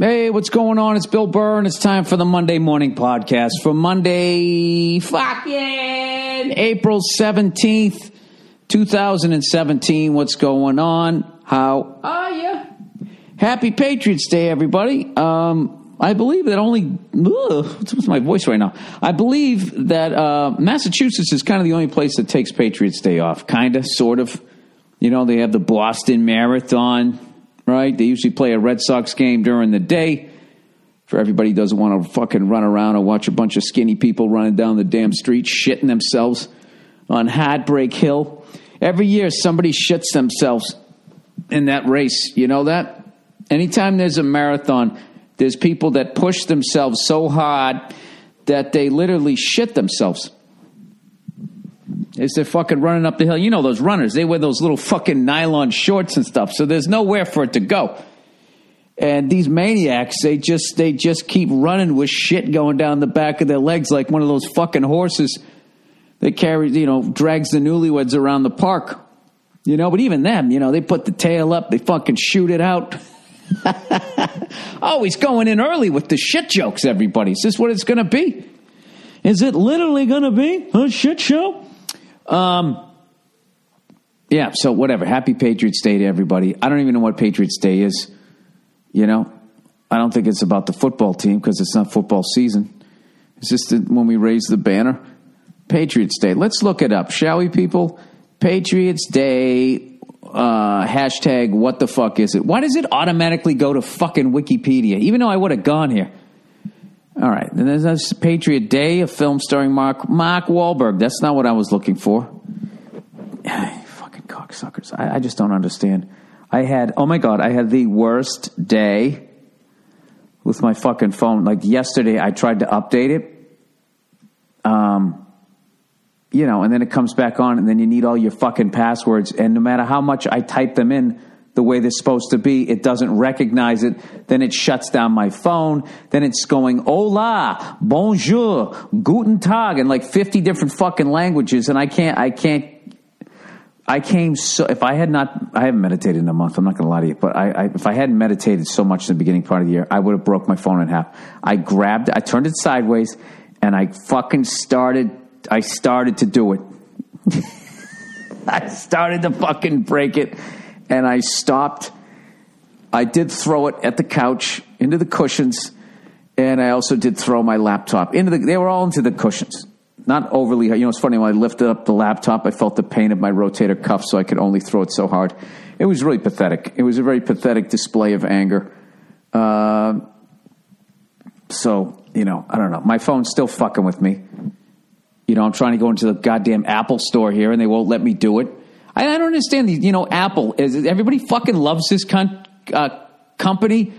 Hey, what's going on? It's Bill Burr, and it's time for the Monday Morning Podcast for Monday, fucking April 17th, 2017. What's going on? How are you? Happy Patriots Day, everybody. I believe that what's my voice right now? I believe that Massachusetts is kind of the only place that takes Patriots Day off. Kind of, sort of. You know, they have the Boston Marathon, right? They usually play a Red Sox game during the day. For everybody who doesn't want to fucking run around or watch a bunch of skinny people running down the damn street shitting themselves on Heartbreak Hill. Every year somebody shits themselves in that race. You know that? Anytime there's a marathon, there's people that push themselves so hard that they literally shit themselves. As they're fucking running up the hill. You know those runners, they wear those little fucking nylon shorts and stuff, so there's nowhere for it to go. And these maniacs, they just keep running with shit going down the back of their legs like one of those fucking horses that carries, drags the newlyweds around the park. But even them, they put the tail up, they fucking shoot it out. Oh, he's going in early with the shit jokes, everybody. Is this what it's going to be? Is it literally going to be a shit show? Yeah, so whatever. Happy Patriots Day to everybody. I don't even know what Patriots Day is. I don't think it's about the football team because it's not football season. It's just that when we raise the banner. Patriots Day. Let's look it up, shall we, people? Patriots Day, hashtag what the fuck is it? Why does it automatically go to fucking Wikipedia, even though I would have gone here? All right, and there's Patriot Day, a film starring Mark Wahlberg. That's not what I was looking for. Fucking cocksuckers. I just don't understand. I had the worst day with my fucking phone. Like yesterday, I tried to update it. And then it comes back on, and then you need all your fucking passwords. And no matter how much I type them in the way they're supposed to be, it doesn't recognize it. Then it shuts down my phone. Then it's going, hola, bonjour, guten tag, in like 50 different fucking languages. And I haven't meditated in a month, I'm not going to lie to you, but if I hadn't meditated so much in the beginning part of the year, I would have broke my phone in half. I turned it sideways, and I fucking started to do it. I started to fucking break it, and I stopped. I did throw it at the couch, into the cushions, and I also did throw my laptop they were all into the cushions. Not overly, it's funny, when I lifted up the laptop, I felt the pain of my rotator cuff, so I could only throw it so hard. It was really pathetic. It was a very pathetic display of anger. So, I don't know. My phone's still fucking with me. I'm trying to go into the goddamn Apple store here, and they won't let me do it. I don't understand these. Apple, everybody fucking loves this company.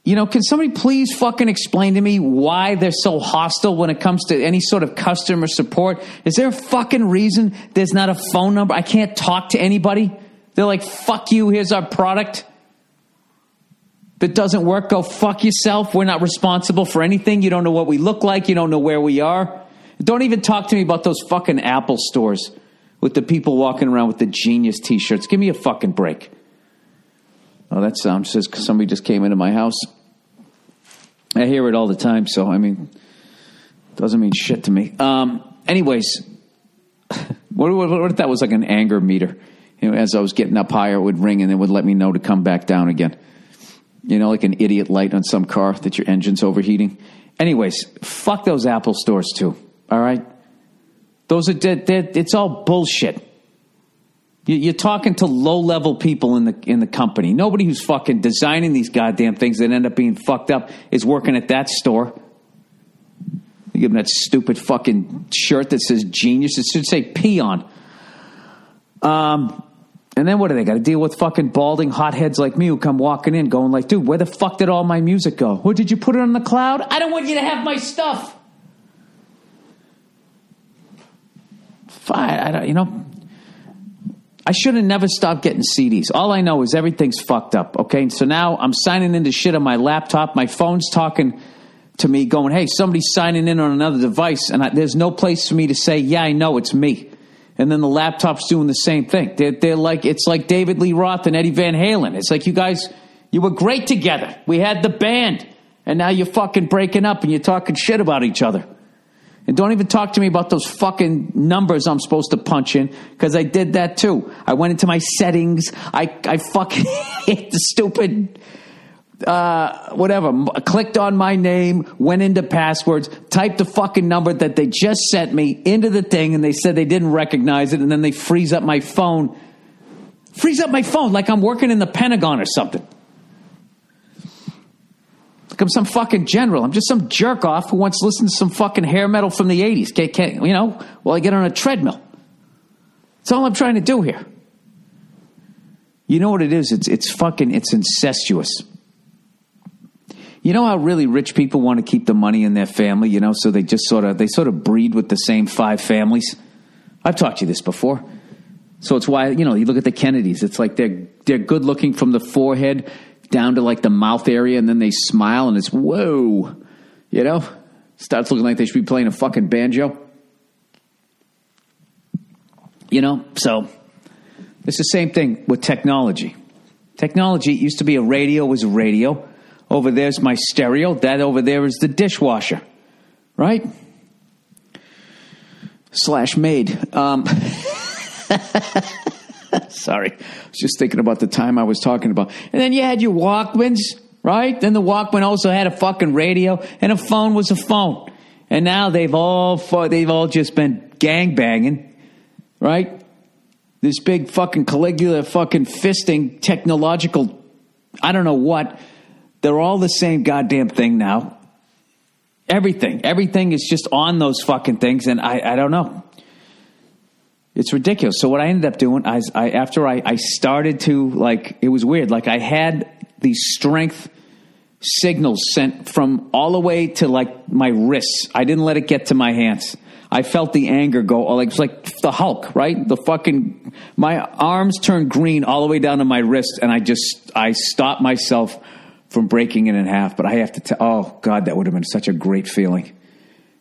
Can somebody please fucking explain to me why they're so hostile when it comes to any sort of customer support? Is there a fucking reason there's not a phone number? I can't talk to anybody. They're like, fuck you, here's our product. If it doesn't work, go fuck yourself. We're not responsible for anything. You don't know what we look like. You don't know where we are. Don't even talk to me about those fucking Apple stores with the people walking around with the Genius t-shirts. Give me a fucking break. Oh, that sound says somebody just came into my house. I hear it all the time, so, it doesn't mean shit to me. Anyways, what if that was like an anger meter? As I was getting up higher, it would ring, and it would let me know to come back down again. Like an idiot light on some car that your engine's overheating. Anyways, fuck those Apple stores, too. All right? Those are it's all bullshit. You're talking to low-level people in the company. Nobody who's fucking designing these goddamn things that end up being fucked up is working at that store. You give them that stupid fucking shirt that says Genius. It should say peon. And then what do they got to deal with? Fucking balding hotheads like me who come walking in going like, dude, where the fuck did all my music go? What, did you put it on the cloud? I don't want you to have my stuff. Fine, I should have never stopped getting CDs. All I know is everything's fucked up, okay? So now I'm signing into shit on my laptop. My phone's talking to me going, hey, somebody's signing in on another device, and there's no place for me to say, yeah, I know, it's me. And then the laptop's doing the same thing. They're like, it's like David Lee Roth and Eddie Van Halen. It's like, you guys You were great together. We had the band. And now you're fucking breaking up and you're talking shit about each other. And don't even talk to me about those fucking numbers I'm supposed to punch in, because I did that too. I went into my settings. I fucking hit the stupid, whatever. Clicked on my name, went into passwords, typed the fucking number that they just sent me into the thing, and they said they didn't recognize it, and then they freeze up my phone. Freeze up my phone like I'm working in the Pentagon or something. Like I'm some fucking general. I'm just some jerk off who wants to listen to some fucking hair metal from the 80s. While I get on a treadmill. That's all I'm trying to do here. You know what it is? It's incestuous. You know how really rich people want to keep the money in their family, so they just sort of breed with the same 5 families. I've talked to you this before. So it's why, you look at the Kennedys. It's like they're good looking from the forehead down to like the mouth area, and then they smile, and it's whoa, starts looking like they should be playing a fucking banjo. So it's the same thing with technology. Technology used to be a radio was a radio. Over there's my stereo. That over there is the dishwasher, right? / maid. Sorry. I was just thinking about the time I was talking about. And then you had your Walkmans, right? Then the Walkman also had a fucking radio, and a phone was a phone. And now they've all just been gangbanging, right? This big fucking Caligula fucking fisting technological, I don't know what. They're all the same goddamn thing now. Everything is just on those fucking things, and I don't know. It's ridiculous. So what I ended up doing is after I started to, it was weird. I had these strength signals sent from all the way to my wrists. I didn't let it get to my hands. I felt the anger go, it's like the Hulk, right? My arms turned green all the way down to my wrist, and I stopped myself from breaking it in half. But I have to oh God, that would have been such a great feeling.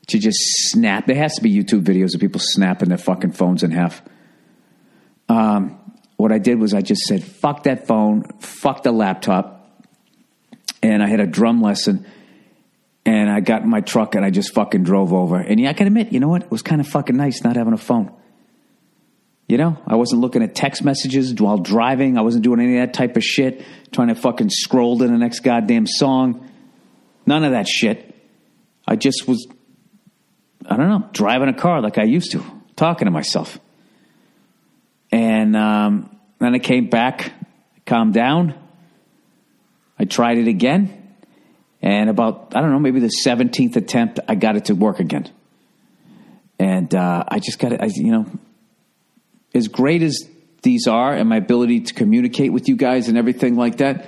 To just snap. There has to be YouTube videos of people snapping their fucking phones in half. What I did was I just said, fuck that phone, fuck the laptop. And I had a drum lesson. And I got in my truck and I just fucking drove over. And I can admit, you know what? It was kind of fucking nice not having a phone. I wasn't looking at text messages while driving. I wasn't doing any of that type of shit. Trying to fucking scroll to the next goddamn song. None of that shit. I just was... I don't know, driving a car like I used to, talking to myself. And then I came back, calmed down. I tried it again. And about, I don't know, maybe the 17th attempt, I got it to work again. And I just got it, as great as these are and my ability to communicate with you guys and everything like that,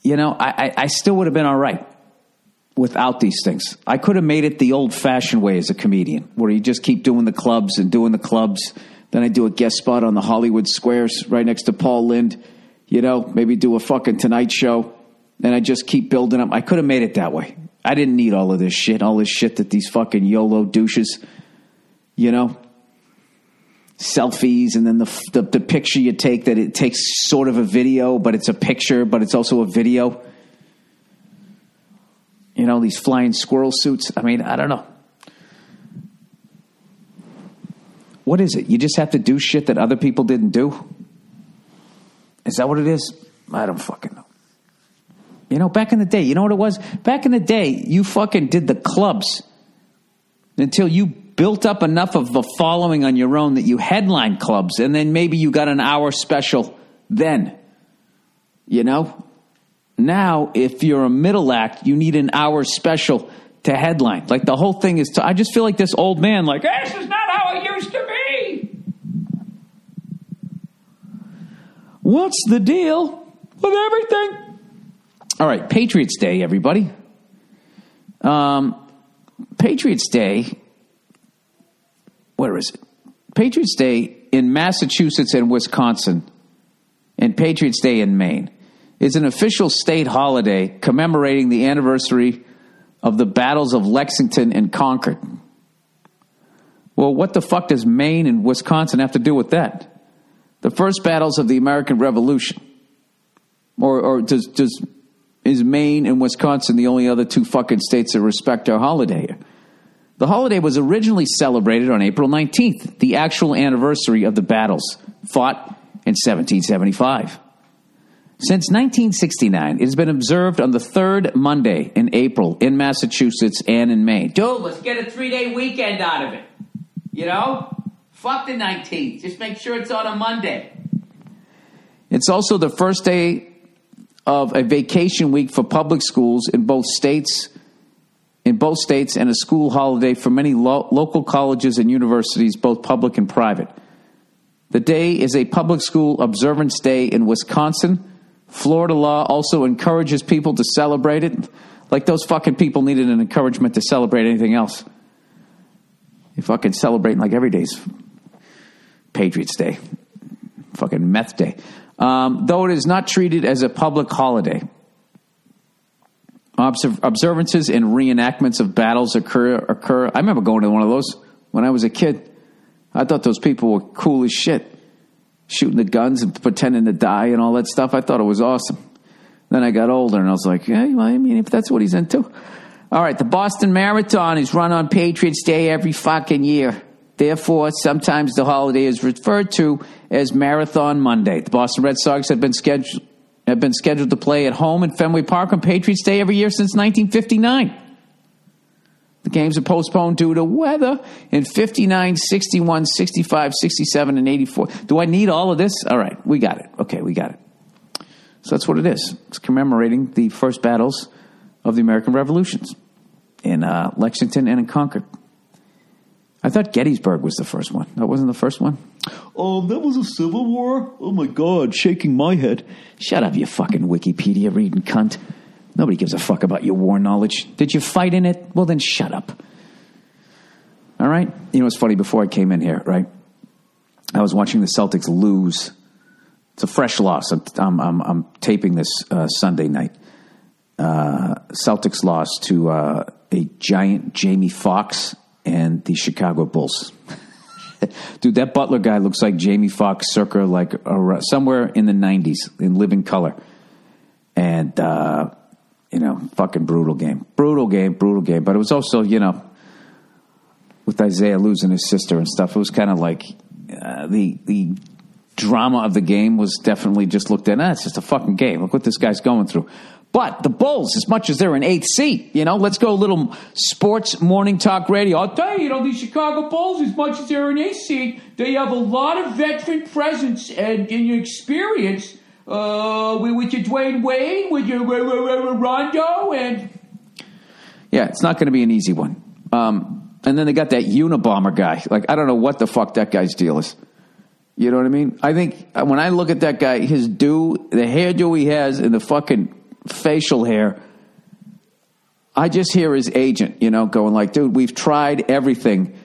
I still would have been all right without these things. I could have made it the old-fashioned way as a comedian, where you just keep doing the clubs and doing the clubs. Then I do a guest spot on the Hollywood Squares right next to Paul Lynde. Maybe do a fucking Tonight Show. And I just keep building up. I could have made it that way. I didn't need all of this shit that these fucking YOLO douches, selfies, and then the picture you take that it takes sort of a video, but it's a picture, but it's also a video. These flying squirrel suits. I mean, I don't know. What is it? You just have to do shit that other people didn't do? Is that what it is? I don't fucking know. Back in the day, you know what it was? Back in the day, you fucking did the clubs until you built up enough of a following on your own that you headlined clubs, and then maybe you got an hour special then. Now, if you're a middle act, you need an hour special to headline. The whole thing is, I just feel like this old man, this is not how it used to be. What's the deal with everything? All right, Patriots Day, everybody. Patriots Day, where is it? Patriots Day in Massachusetts and Wisconsin, and Patriots Day in Maine is an official state holiday commemorating the anniversary of the battles of Lexington and Concord. Well, what the fuck does Maine and Wisconsin have to do with that? The first battles of the American Revolution. Or is Maine and Wisconsin the only other two fucking states that respect our holiday? The holiday was originally celebrated on April 19th, the actual anniversary of the battles fought in 1775. Since 1969, it has been observed on the third Monday in April in Massachusetts and in Maine. Dude, let's get a 3-day weekend out of it. You know? Fuck the 19th. Just make sure it's on a Monday. It's also the first day of a vacation week for public schools in both states, and a school holiday for many local colleges and universities, both public and private. The day is a public school observance day in Wisconsin. Florida law also encourages people to celebrate it. Like those fucking people needed an encouragement to celebrate anything else. You're fucking celebrating like every day's Patriots Day. Fucking meth day. Though it is not treated as a public holiday. Observances and reenactments of battles occur. I remember going to one of those when I was a kid. I thought those people were cool as shit. Shooting the guns and pretending to die and all that stuff. I thought it was awesome. Then I got older and I was like, hey, well, I mean, if that's what he's into. All right, the Boston Marathon is run on Patriots Day every fucking year. Therefore, sometimes the holiday is referred to as Marathon Monday. The Boston Red Sox have been scheduled to play at home in Fenway Park on Patriots Day every year since 1959. The games are postponed due to weather in 59, 61, 65, 67, and 84. Do I need all of this? All right, we got it. Okay, we got it. So that's what it is. It's commemorating the first battles of the American Revolutions in Lexington and in Concord. I thought Gettysburg was the first one. That wasn't the first one? That was a Civil War? Oh, my God, shaking my head. Shut up, you fucking Wikipedia reading cunt. Nobody gives a fuck about your war knowledge. Did you fight in it? Well, then shut up. All right? You know, it's funny, before I came in here, right? I was watching the Celtics lose. It's a fresh loss. I'm taping this Sunday night. Celtics lost to a giant Jamie Foxx and the Chicago Bulls. Dude, that Butler guy looks like Jamie Foxx circa like somewhere in the 90s in living color. And, fucking brutal game. Brutal game. But it was also, with Isaiah losing his sister and stuff, it was kind of like the drama of the game was definitely just looked at. It's just a fucking game. Look what this guy's going through. But the Bulls, as much as they're an 8th seed, let's go a little sports morning talk radio. I'll tell you, these Chicago Bulls, as much as they're an 8th seed, they have a lot of veteran presence and experience with your Dwayne Wade, with your Rondo, and... Yeah, it's not going to be an easy one. And then they got that Unabomber guy. Like, I don't know what the fuck that guy's deal is. You know what I mean? I think when I look at that guy, the hairdo he has and the fucking facial hair, I just hear his agent, going like, dude, we've tried everything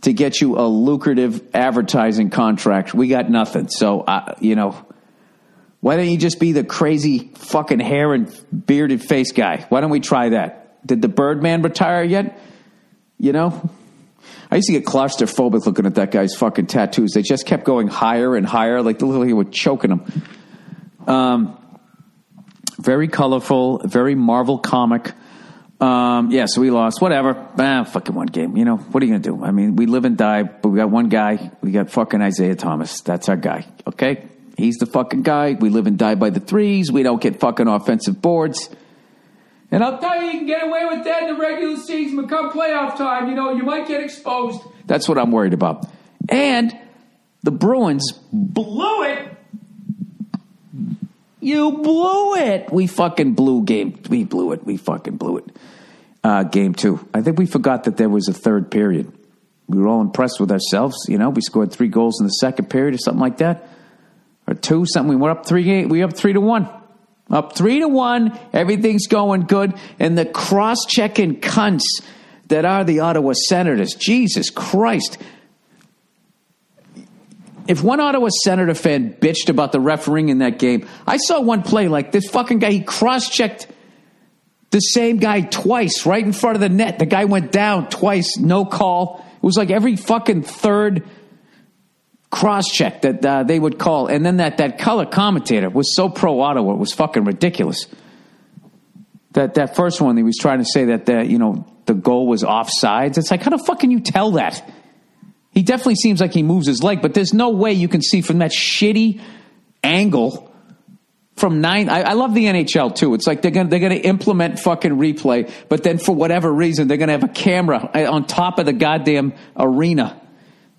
to get you a lucrative advertising contract. We got nothing. So, why don't you just be the crazy fucking hair and bearded face guy? Why don't we try that? Did the Birdman retire yet? I used to get claustrophobic looking at that guy's fucking tattoos. They just kept going higher and higher, like literally were choking him. Very colorful, very Marvel comic. So we lost. Whatever. Fucking one game. What are you going to do? I mean, we live and die, but we got one guy. We got fucking Isaiah Thomas. That's our guy. Okay? He's the fucking guy. We live and die by the threes. We don't get fucking offensive boards. And I'll tell you can get away with that in the regular season, but come playoff time, you might get exposed. That's what I'm worried about. And the Bruins blew it. You blew it. We fucking blew game. We blew it. We fucking blew it. Game 2. I think we forgot that there was a third period. We were all impressed with ourselves. We scored 3 goals in the second period or something like that. Or 2, something. We went up 3-8. We up 3-1. Up 3-1. Everything's going good. And the cross-checking cunts that are the Ottawa Senators. Jesus Christ. If one Ottawa Senator fan bitched about the refereeing in that game, I saw one play like this fucking guy, he cross-checked the same guy twice right in front of the net. The guy went down twice, no call. It was like every fucking third cross-check that they would call. And then that color commentator was so pro-Ottawa, it was fucking ridiculous. That first one, he was trying to say that the goal was offsides. It's like, how the fuck can you tell that? He definitely seems like he moves his leg, but there's no way you can see from that shitty angle from 9. I love the NHL too. It's like they're gonna implement fucking replay, but then for whatever reason they're gonna have a camera on top of the goddamn arena.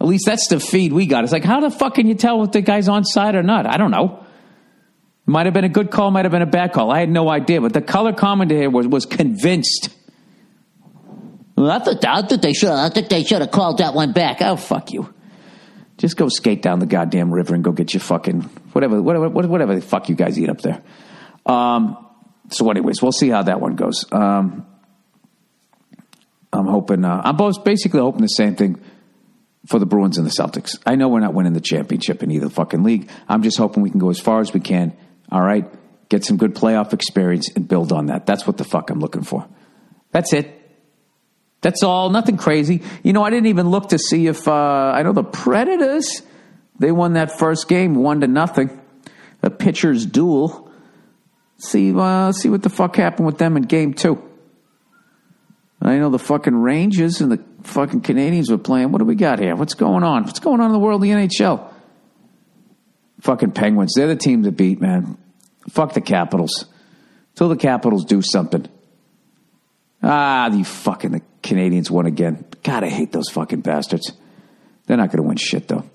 At least that's the feed we got. It's like, how the fuck can you tell if the guy's onside or not? I don't know. Might have been a good call, might have been a bad call. I had no idea, but the color commentator was convinced. Well, I think they should have called that one back. Oh, fuck you. Just go skate down the goddamn river and go get your fucking whatever the fuck you guys eat up there. So anyways, we'll see how that one goes. I'm hoping, I'm basically hoping the same thing for the Bruins and the Celtics. I know we're not winning the championship in either fucking league. I'm just hoping we can go as far as we can. All right, get some good playoff experience and build on that. That's what the fuck I'm looking for. That's it. That's all. Nothing crazy. I didn't even look to see if I know the Predators. They won that first game 1-0. A pitcher's duel. See what the fuck happened with them in game 2. I know the fucking Rangers and the fucking Canadians were playing. What do we got here? What's going on? What's going on in the world of the NHL? Fucking Penguins. They're the team to beat, man. Fuck the Capitals. Till the Capitals do something. The Canadians won again. God, I hate those fucking bastards. They're not going to win shit, though.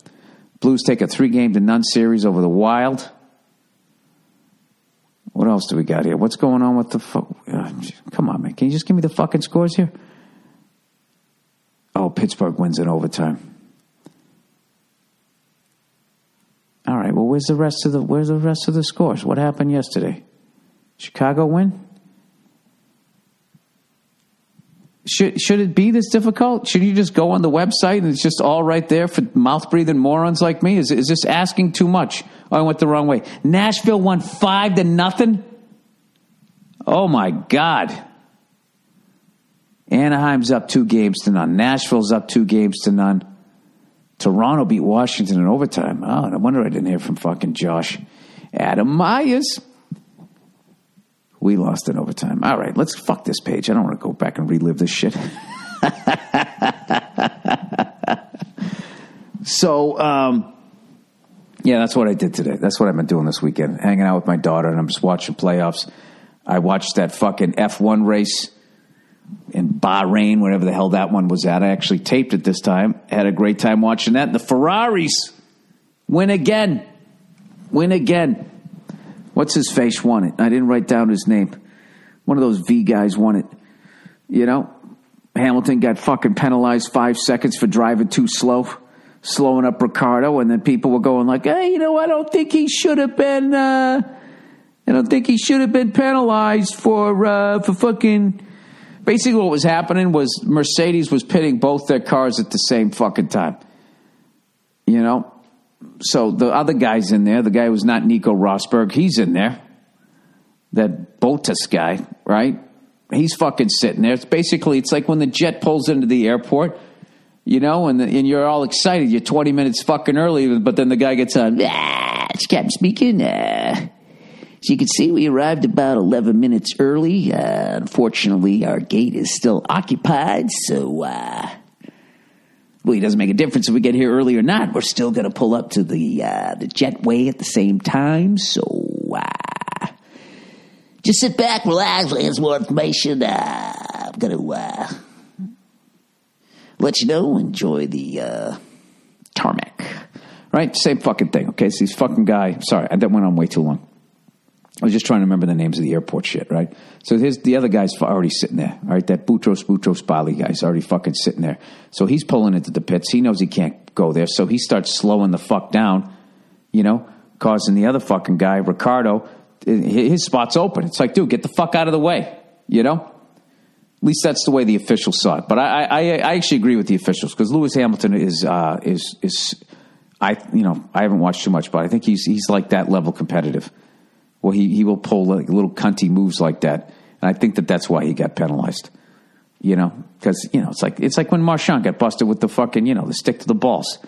Blues take a 3-0 series over the Wild. What else do we got here? What's going on with the come on, man. Can you just give me the fucking scores here? Oh, Pittsburgh wins in overtime. All right, well, where's the rest of the scores? What happened yesterday? Chicago win? Should it be this difficult? Should you just go on the website and it's just all right there for mouth-breathing morons like me? Is this asking too much? Oh, I went the wrong way. Nashville won 5-0? Oh, my God. Anaheim's up 2-0. Nashville's up 2-0. Toronto beat Washington in overtime. Oh, no wonder I didn't hear from fucking Josh. Adam Myers. We lost in overtime. All right, let's fuck this page. I don't want to go back and relive this shit. So, yeah, that's what I did today. That's what I've been doing this weekend. Hanging out with my daughter, and I'm just watching playoffs. I watched that fucking F1 race in Bahrain, whatever the hell that one was at. I actually taped it this time. Had a great time watching that. The Ferraris win again. What's his face won it? I didn't write down his name. One of those V guys won it. Hamilton got fucking penalized 5 seconds for driving too slow, slowing up Ricardo, and then people were going like, hey, I don't think he should have been penalized for fucking. Basically what was happening was Mercedes was pitting both their cars at the same fucking time. So the other guy's in there. The guy who's not Nico Rosberg, he's in there. That Bottas guy, right? He's fucking sitting there. It's like when the jet pulls into the airport, and you're all excited. You're 20 minutes fucking early, but then the guy gets on. It's Captain speaking. So you can see we arrived about 11 minutes early. Unfortunately, our gate is still occupied, so it doesn't make a difference if we get here early or not. We're still going to pull up to the jetway at the same time. So just sit back, relax, get more information. I'm going to let you know, enjoy the tarmac. Right? Same fucking thing, okay? So these fucking guy, sorry, that went on way too long. I was just trying to remember the names of the airport shit, right? So the other guy's already sitting there, all right? That Boutros Bali guy's already fucking sitting there. So he's pulling into the pits. He knows he can't go there. So he starts slowing the fuck down, causing the other fucking guy, Ricardo, his spot's open. It's like, dude, get the fuck out of the way, At least that's the way the officials saw it. But I actually agree with the officials because Lewis Hamilton is I haven't watched too much, but I think he's like that level competitive. Well, he will pull like little cunty moves like that, and I think that's why he got penalized. Because it's like when Marchand got busted with the fucking the stick to the balls.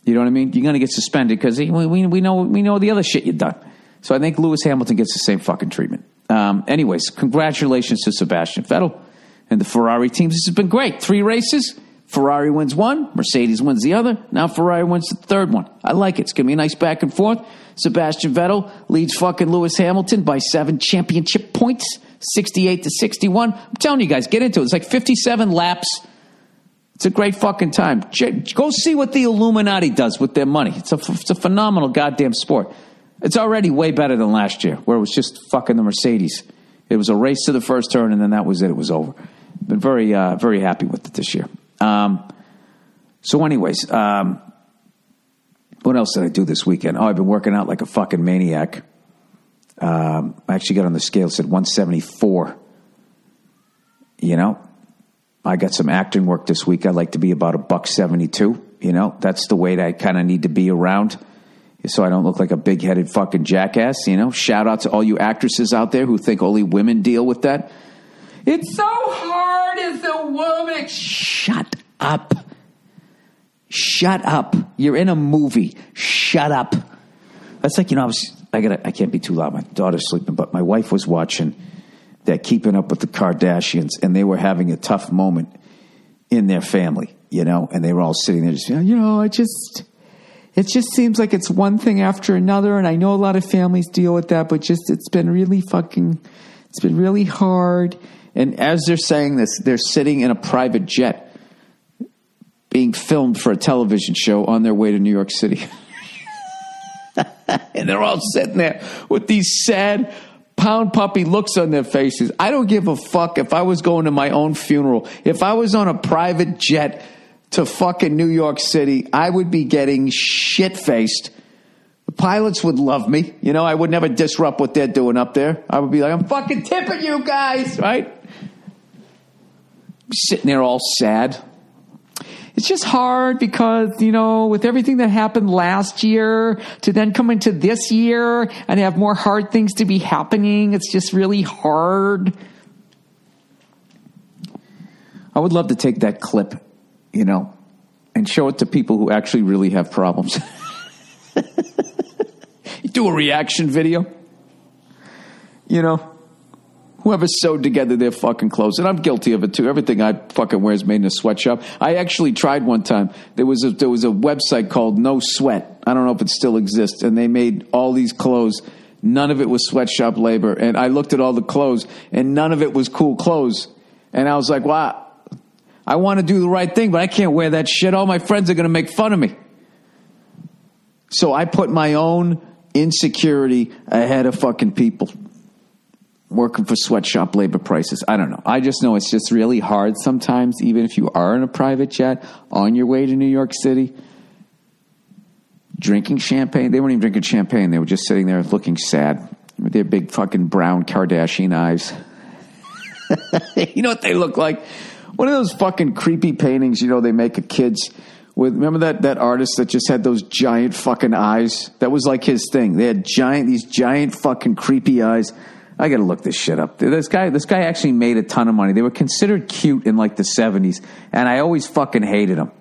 You know what I mean? You're going to get suspended because we know the other shit you've done. So I think Lewis Hamilton gets the same fucking treatment. Anyways, congratulations to Sebastian Vettel and the Ferrari teams. This has been great. 3 races. Ferrari wins 1. Mercedes wins the other. Now Ferrari wins the 3rd one. I like it. It's going to be a nice back and forth. Sebastian Vettel leads fucking Lewis Hamilton by 7 championship points, 68-61. I'm telling you guys, get into it. It's like 57 laps. It's a great fucking time. Go see what the Illuminati does with their money. It's a phenomenal goddamn sport. It's already way better than last year, where it was just fucking the Mercedes. It was a race to the first turn, and then that was it. It was over. Been very, very happy with it this year. So anyways, what else did I do this weekend? Oh, I've been working out like a fucking maniac. I actually got on the scale, it said 174. You know, I got some acting work this week. I'd like to be about $172. You know, that's the weight I kind of need to be around, so I don't look like a big-headed fucking jackass. You know, shout out to all you actresses out there who think only women deal with that. It's so hard as a woman. Shut up. Shut up. You're in a movie. Shut up. That's like, you know, I can't be too loud. My daughter's sleeping, but my wife was watching that Keeping Up with the Kardashians, and they were having a tough moment in their family, you know, and they were all sitting there just, you know, it just seems like it's one thing after another, and I know a lot of families deal with that, but it's been really hard. And as they're saying this, they're sitting in a private jet being filmed for a television show on their way to New York City. And they're all sitting there with these sad pound puppy looks on their faces. I don't give a fuck if I was going to my own funeral. If I was on a private jet to fucking New York City, I would be getting shit-faced. The pilots would love me. You know, I would never disrupt what they're doing up there. I would be like, I'm fucking tipping you guys, right? Sitting there all sad. It's just hard because, you know, with everything that happened last year to then come into this year and have more hard things to be happening, it's just really hard. I would love to take that clip, you know, and show it to people who actually really have problems. You do a reaction video, you know. Whoever sewed together their fucking clothes. And I'm guilty of it, too. Everything I fucking wear is made in a sweatshop. I actually tried one time. There was a website called No Sweat. I don't know if it still exists. And they made all these clothes. None of it was sweatshop labor. And I looked at all the clothes, and none of it was cool clothes. And I was like, wow, I want to do the right thing, but I can't wear that shit. All my friends are going to make fun of me. So I put my own insecurity ahead of fucking people. Working for sweatshop labor prices. I don't know. I just know it's just really hard sometimes, even if you are in a private jet on your way to New York City, drinking champagne. They weren't even drinking champagne. They were just sitting there looking sad with their big fucking brown Kardashian eyes. You know what they look like? One of those fucking creepy paintings, you know, they make of kids with, remember that artist that just had those giant fucking eyes? That was like his thing. They had these giant fucking creepy eyes. I got to look this shit up. This guy actually made a ton of money. They were considered cute in like the 70s, and I always fucking hated them.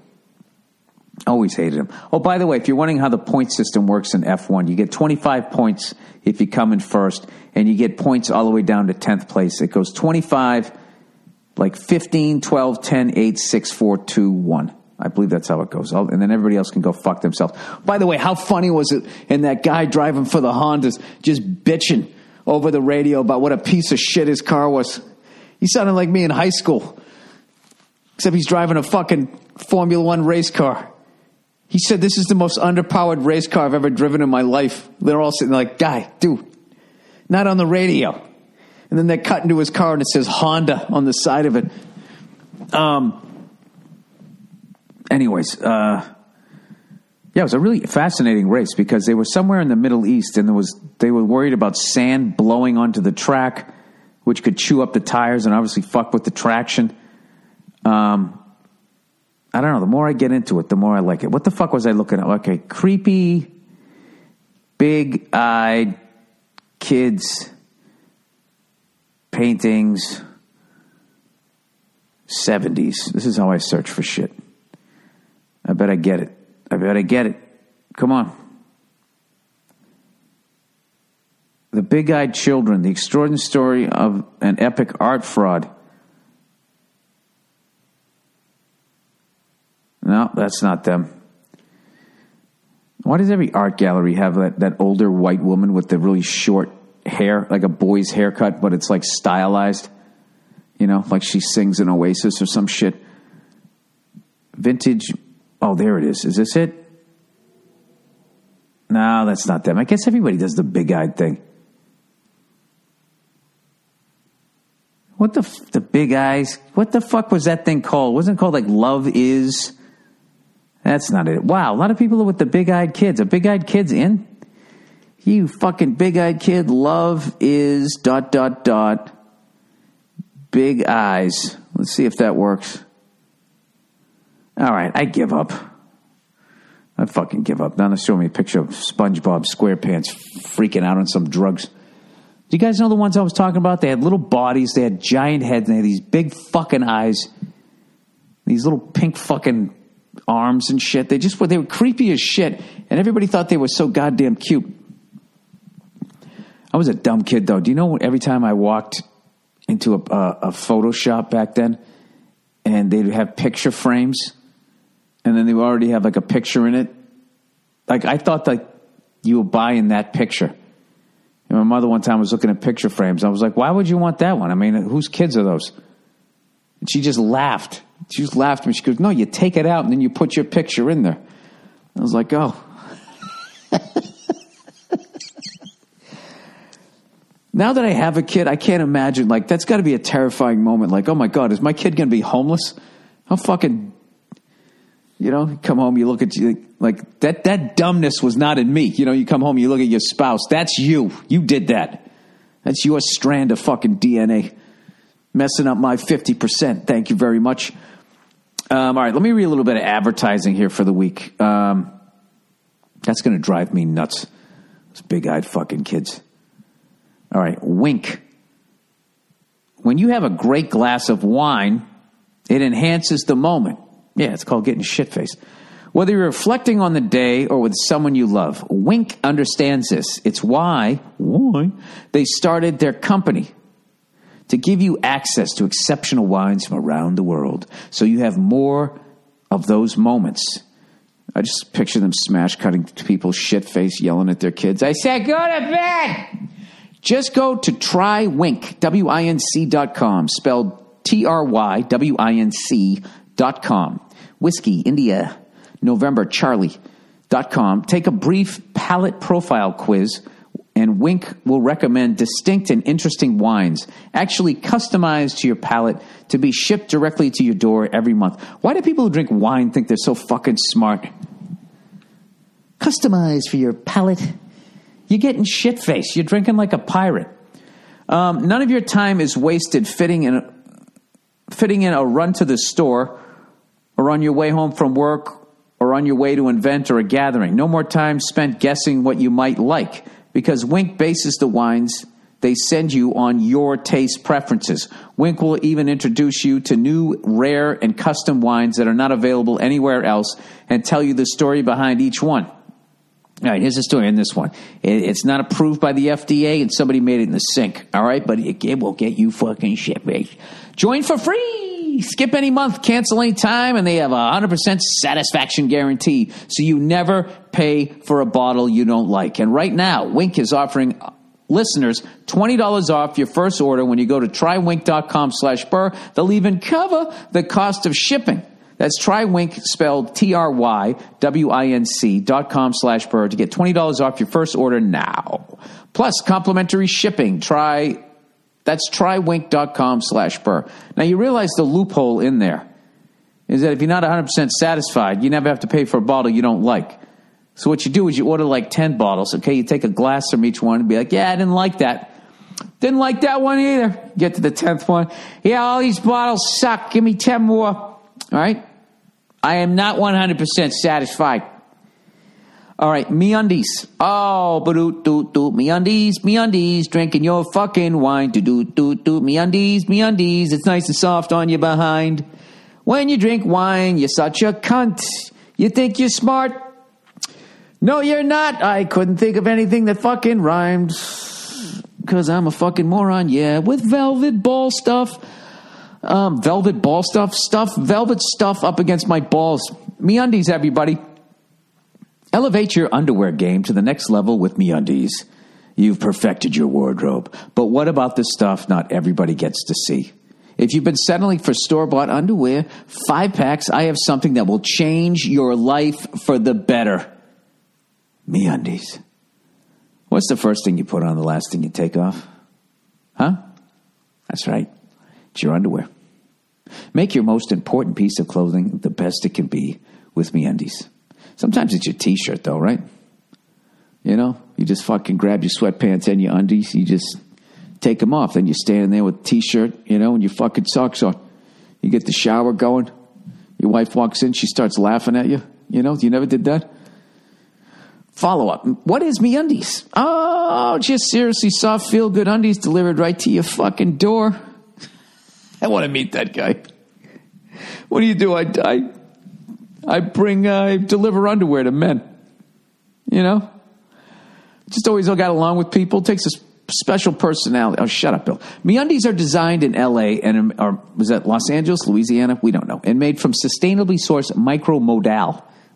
Always hated them. Oh, by the way, if you're wondering how the point system works in F1, you get 25 points if you come in first, and you get points all the way down to 10th place. It goes 25, like 15, 12, 10, 8, 6, 4, 2, 1. I believe that's how it goes. And then everybody else can go fuck themselves. By the way, how funny was it? And that guy driving for the Hondas just bitching over the radio about what a piece of shit his car was. He sounded like me in high school. Except he's driving a fucking Formula One race car. He said, this is the most underpowered race car I've ever driven in my life. They're all sitting like, guy, dude, not on the radio. And then they cut into his car and it says Honda on the side of it. Yeah, it was a really fascinating race because they were somewhere in the Middle East and they were worried about sand blowing onto the track, which could chew up the tires and obviously fuck with the traction. I don't know. The more I get into it, the more I like it. What the fuck was I looking at? Okay, creepy, big-eyed kids, paintings, 70s. This is how I search for shit. I bet I get it. I better get it. Come on. The Big-Eyed Children, the extraordinary story of an epic art fraud. No, that's not them. Why does every art gallery have that older white woman with the really short hair, like a boy's haircut, but it's like stylized? You know, like she sings in Oasis or some shit. Vintage. Oh, there it is. Is this it? No, that's not them. I guess everybody does the big-eyed thing. What the big eyes? What the fuck was that thing called? Wasn't it called like Love Is? That's not it. Wow, a lot of people are with the big-eyed kids. Are big-eyed kids in? You fucking big-eyed kid. Love is ... Big eyes. Let's see if that works. All right, I give up. I fucking give up. Now they're showing me a picture of SpongeBob SquarePants freaking out on some drugs. Do you guys know the ones I was talking about? They had little bodies, they had giant heads, and they had these big fucking eyes, these little pink fucking arms and shit. They were creepy as shit, and everybody thought they were so goddamn cute. I was a dumb kid, though. Do you know every time I walked into a photo shop back then, and they'd have picture frames, and then they would already have like a picture in it? Like, I thought like you were buying that picture. And my mother one time was looking at picture frames. I was like, why would you want that one? I mean, whose kids are those? And she just laughed. She just laughed at me. She goes, no, you take it out and then you put your picture in there. I was like, oh. Now that I have a kid, I can't imagine. Like, that's got to be a terrifying moment. Like, oh my God, is my kid going to be homeless? How fucking, you know, come home, you look at you, like that dumbness was not in me. You know, you come home, you look at your spouse. That's you. You did that. That's your strand of fucking DNA. Messing up my 50%. Thank you very much. All right, let me read a little bit of advertising here for the week. That's going to drive me nuts. Those big-eyed fucking kids. All right, Wink. When you have a great glass of wine, it enhances the moment. Yeah, it's called getting shit-faced. Whether you're reflecting on the day or with someone you love, Wink understands this. It's why they started their company, to give you access to exceptional wines from around the world, so you have more of those moments. I just picture them smash-cutting people's shit-faced, yelling at their kids. I said, go to bed! Just go to TryWinc, WINC.com, spelled TRYWINC.com. Whiskey, India, November, Charlie.com. Take a brief palate profile quiz, and Wink will recommend distinct and interesting wines, actually customized to your palate, to be shipped directly to your door every month. Why do people who drink wine think they're so fucking smart? Customized for your palate. You're getting shit-faced. You're drinking like a pirate. None of your time is wasted fitting in a run to the store, or on your way home from work, or on your way to an event or a gathering. No more time spent guessing what you might like, because Wink bases the wines they send you on your taste preferences. Wink will even introduce you to new, rare, and custom wines that are not available anywhere else, and tell you the story behind each one. All right, here's the story in this one. It's not approved by the FDA, and somebody made it in the sink. All right, but it will get you fucking shit-faced. Join for free. Skip any month, cancel any time, and they have a 100% satisfaction guarantee, so you never pay for a bottle you don't like. And right now, Wink is offering listeners $20 off your first order when you go to TryWink.com/Burr. They'll even cover the cost of shipping. That's TryWink, spelled TRYWINC.com/Burr to get $20 off your first order now. Plus, complimentary shipping. That's TryWink.com/Burr. Now, you realize the loophole in there is that if you're not 100% satisfied, you never have to pay for a bottle you don't like. So what you do is you order like 10 bottles, okay? You take a glass from each one and be like, yeah, I didn't like that. Didn't like that one either. Get to the 10th one. Yeah, all these bottles suck. Give me 10 more. All right? I am not 100% satisfied. All right, MeUndies. Oh, MeUndies, drinking your fucking wine. MeUndies, it's nice and soft on your behind. When you drink wine, you're such a cunt. You think you're smart? No, you're not. I couldn't think of anything that fucking rhymed. Because I'm a fucking moron. Yeah, with velvet ball stuff. Velvet ball stuff? Velvet stuff up against my balls. MeUndies, everybody. Elevate your underwear game to the next level with MeUndies. You've perfected your wardrobe. But what about the stuff not everybody gets to see? If you've been settling for store-bought underwear, 5-packs, I have something that will change your life for the better. MeUndies. What's the first thing you put on, the last thing you take off? Huh? That's right. It's your underwear. Make your most important piece of clothing the best it can be with MeUndies. Sometimes it's your t-shirt, though, right? You know, you just fucking grab your sweatpants and your undies. You just take them off. Then you're standing there with a t-shirt, you know, and your fucking socks on. You get the shower going. Your wife walks in. She starts laughing at you. You know, you never did that? Follow up. What is MeUndies? Oh, just seriously soft, feel-good undies delivered right to your fucking door. I want to meet that guy. What do you do? I deliver underwear to men. You know? Just always got along with people. Takes a special personality. Oh, shut up, Bill. MeUndies are designed in L.A. or was that Los Angeles, Louisiana? We don't know. And made from sustainably sourced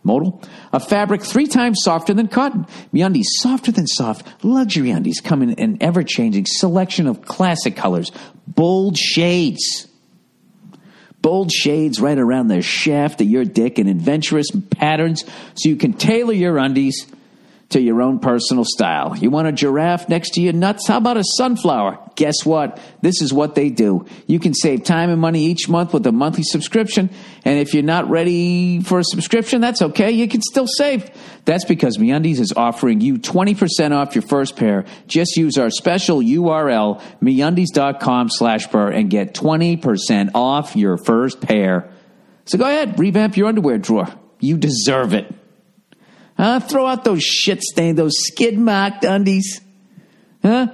modal, a fabric 3 times softer than cotton. MeUndies, softer than soft. Luxury undies come in an ever-changing selection of classic colors. Bold shades. Bold shades right around the shaft of your dick and adventurous patterns so you can tailor your undies to your own personal style. You want a giraffe next to your nuts? How about a sunflower? Guess what? This is what they do. You can save time and money each month with a monthly subscription. And if you're not ready for a subscription, that's okay. You can still save. That's because MeUndies is offering you 20% off your first pair. Just use our special URL, MeUndies.com/Burr, and get 20% off your first pair. So go ahead, revamp your underwear drawer. You deserve it. Throw out those shit-stained, those skid-marked undies. Huh?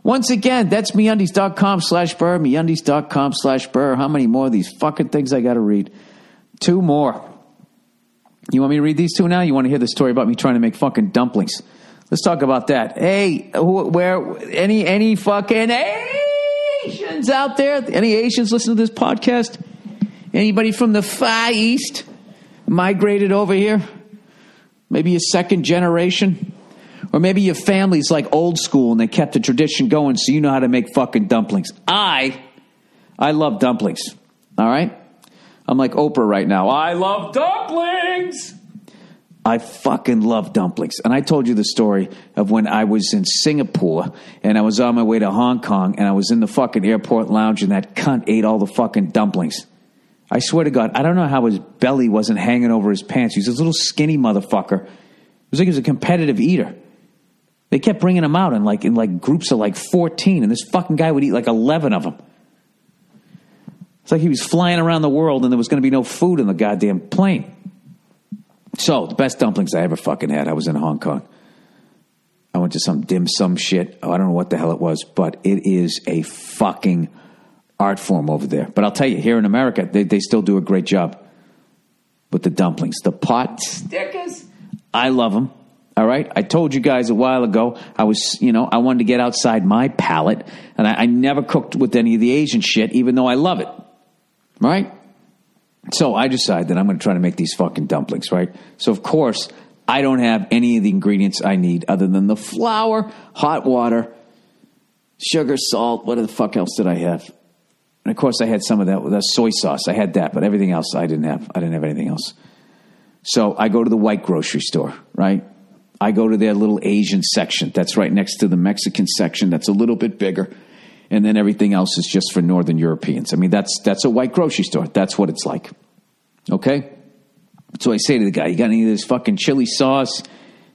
Once again, that's MeUndies.com/Burr, MeUndies.com/Burr. How many more of these fucking things I got to read? 2 more. You want me to read these 2 now? You want to hear the story about me trying to make fucking dumplings? Let's talk about that. Hey, any fucking Asians out there? Any Asians listen to this podcast? Anybody from the Far East migrated over here? Maybe a second generation. Or maybe your family's like old school and they kept the tradition going so you know how to make fucking dumplings. I love dumplings. All right? I'm like Oprah right now. I love dumplings! I fucking love dumplings. And I told you the story of when I was in Singapore and I was on my way to Hong Kong and I was in the fucking airport lounge and that cunt ate all the fucking dumplings. I swear to God, I don't know how his belly wasn't hanging over his pants. He was this little skinny motherfucker. It was like he was a competitive eater. They kept bringing him out in groups of like 14, and this fucking guy would eat like 11 of them. It's like he was flying around the world and there was going to be no food in the goddamn plane. So, the best dumplings I ever fucking had, I was in Hong Kong. I went to some dim sum shit. Oh, I don't know what the hell it was, but it is a fucking art form over there. But I'll tell you, here in America, they still do a great job with the dumplings. The pot stickers, I love them. All right? I told you guys a while ago, I wanted to get outside my palate, and I never cooked with any of the Asian shit, even though I love it. Right? So I decided that I'm going to try to make these fucking dumplings, right? So, of course, I don't have any of the ingredients I need other than the flour, hot water, sugar, salt. What the fuck else did I have? And, of course, I had some of that soy sauce. I had that, but everything else I didn't have. I didn't have anything else. So I go to the white grocery store, right? I go to their little Asian section. That's right next to the Mexican section. That's a little bit bigger. And then everything else is just for Northern Europeans. I mean, that's a white grocery store. That's what it's like. Okay? So I say to the guy, you got any of this fucking chili sauce?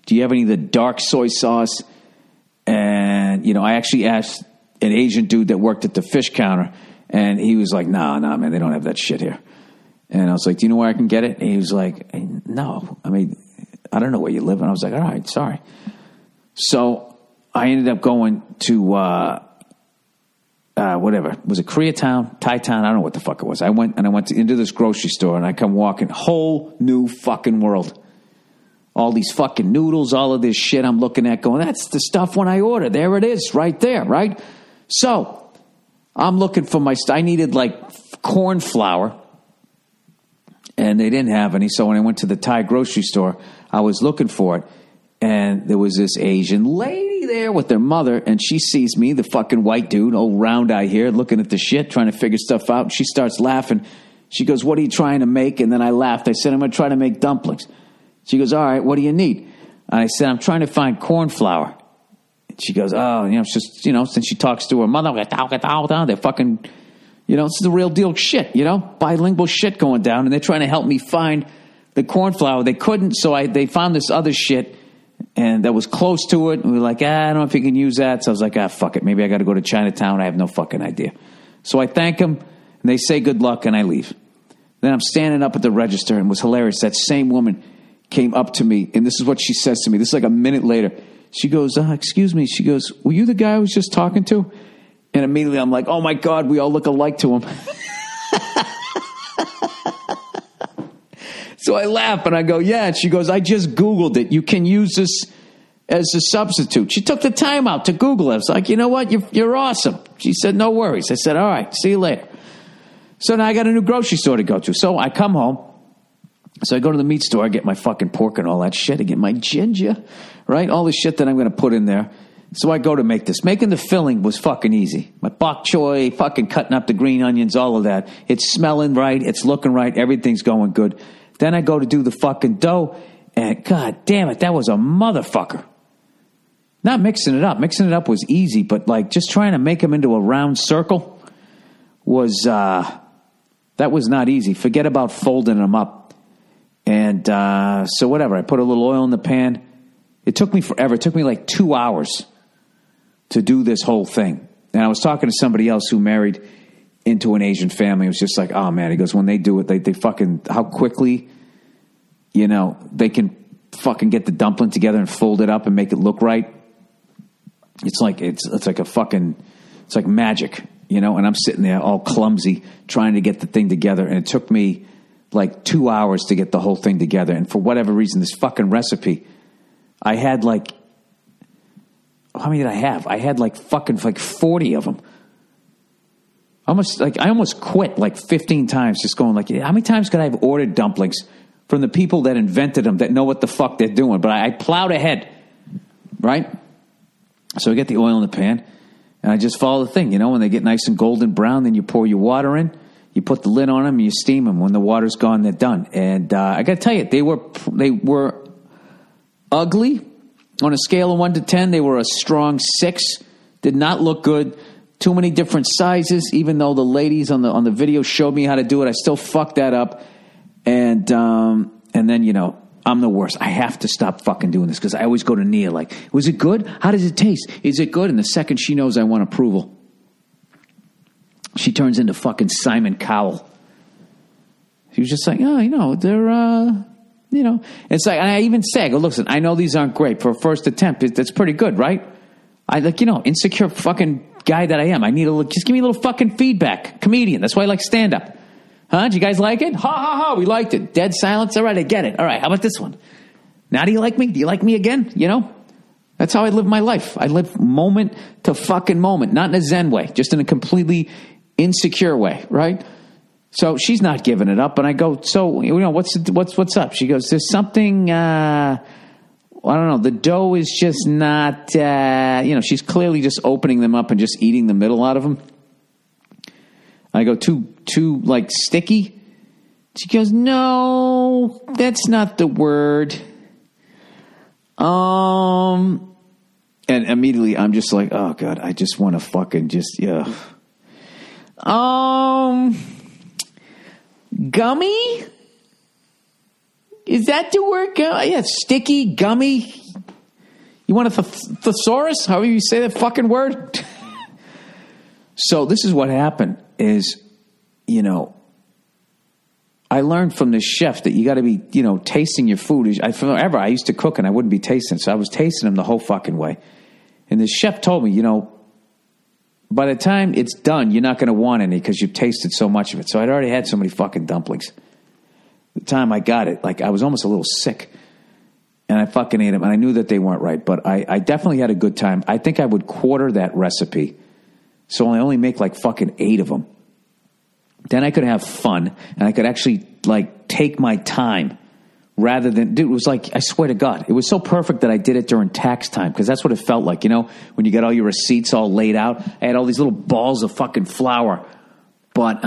Do you have any of the dark soy sauce? And, I actually asked an Asian dude that worked at the fish counter, and he was like, nah, man, they don't have that shit here. And I was like, do you know where I can get it? And he was like, no. I mean, I don't know where you live. And I was like, all right, sorry. So I ended up going to whatever. Was it Koreatown, Thai Town? I don't know what the fuck it was. I went into this grocery store and I come walking, whole new fucking world. All these fucking noodles, all of this shit I'm looking at going, that's the stuff when I order. There it is, right there, right? So, I'm looking for I needed like corn flour, and they didn't have any. So when I went to the Thai grocery store, I was looking for it, and there was this Asian lady there with their mother, and she sees me, the fucking white dude, old round eye here, looking at the shit, trying to figure stuff out. She starts laughing. She goes, what are you trying to make? And then I laughed. I said, I'm going to try to make dumplings. She goes, all right, what do you need? And I said, I'm trying to find corn flour. And she goes, oh, it's just, since she talks to her mother, they're fucking, it's the real deal shit, bilingual shit going down. And they're trying to help me find the corn flour. They couldn't, so they found this other shit, and that was close to it. And we were like, I don't know if you can use that. So I was like, fuck it. Maybe I got to go to Chinatown. I have no fucking idea. So I thank them, and they say good luck, and I leave. Then I'm standing up at the register, and it was hilarious. That same woman came up to me, and this is what she says to me. This is like a minute later. She goes, excuse me. She goes, were you the guy I was just talking to? And immediately I'm like, oh my God, we all look alike to him. So I laugh and I go, yeah. And she goes, I just Googled it. You can use this as a substitute. She took the time out to Google it. I was like, you know what? You're awesome. She said, no worries. I said, all right, see you later. So now I got a new grocery store to go to. So I come home. So I go to the meat store, I get my fucking pork and all that shit. I get my ginger, right? All the shit that I'm going to put in there. So I go to make this. Making the filling was fucking easy. My bok choy, fucking cutting up the green onions, all of that. It's smelling right. It's looking right. Everything's going good. Then I go to do the fucking dough, and God damn it, that was a motherfucker. Not mixing it up. Mixing it up was easy, but like just trying to make them into a round circle was, that was not easy. Forget about folding them up. And so whatever, I put a little oil in the pan. It took me forever. It took me like 2 hours to do this whole thing. And I was talking to somebody else who married into an Asian family. It was just like, oh man, he goes, when they do it, they fucking, how quickly, they can fucking get the dumpling together and fold it up and make it look right. It's like a fucking, it's like magic, and I'm sitting there all clumsy trying to get the thing together. And it took me like 2 hours to get the whole thing together. And for whatever reason, this fucking recipe, I had like, how many did I have? I had like fucking like 40 of them. I almost quit like 15 times, just going like, how many times could I have ordered dumplings from the people that invented them, that know what the fuck they're doing? But I plowed ahead, right? So I get the oil in the pan, and I just follow the thing. When they get nice and golden brown, then you pour your water in. You put the lid on them, and you steam them. When the water's gone, they're done. And I got to tell you, they were ugly. On a scale of 1 to 10, they were a strong 6. Did not look good. Too many different sizes. Even though the ladies on the video showed me how to do it, I still fucked that up. And then I'm the worst. I have to stop fucking doing this because I always go to Nia like, was it good? How does it taste? Is it good? And the second she knows I want approval, she turns into fucking Simon Cowell. She was just like, oh, they're, It's like, and I even say, I go, listen, I know these aren't great for a first attempt. That's pretty good, right? I like, insecure fucking guy that I am. I need just give me a little fucking feedback. Comedian. That's why I like stand-up. Huh? Did you guys like it? Ha, ha, ha. We liked it. Dead silence. All right, I get it. All right, how about this one? Now do you like me? Do you like me again? That's how I live my life. I live moment to fucking moment. Not in a Zen way. Just in a completely insecure way, right? So she's not giving it up. And I go, so, what's up? She goes, there's something, I don't know. The dough is just not, she's clearly just opening them up and just eating the middle out of them. I go, too like sticky? She goes, no, that's not the word. And immediately I'm just like, oh God, I just want to fucking just, yeah. Gummy? Is that the word? Yeah, sticky, gummy. You want a thesaurus? However you say that fucking word? So this is what happened is, I learned from this chef that you got to be, tasting your food. Forever, I used to cook and I wouldn't be tasting. So I was tasting them the whole fucking way. And the chef told me, by the time it's done, you're not going to want any because you've tasted so much of it. So I'd already had so many fucking dumplings. The time I got it, like I was almost a little sick. And I fucking ate them, and I knew that they weren't right. But I definitely had a good time. I think I would quarter that recipe. So I only make like fucking 8 of them. Then I could have fun, and I could actually like take my time rather than, dude, it was like, I swear to God, it was so perfect that I did it during tax time because that's what it felt like, you know, when you get all your receipts all laid out. I had all these little balls of fucking flour. But,